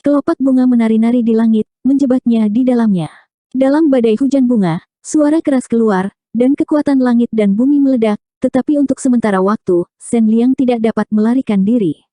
Kelopak bunga menari-nari di langit, menjebaknya di dalamnya. Dalam badai hujan bunga, suara keras keluar, dan kekuatan langit dan bumi meledak, tetapi untuk sementara waktu, Shen Liang tidak dapat melarikan diri.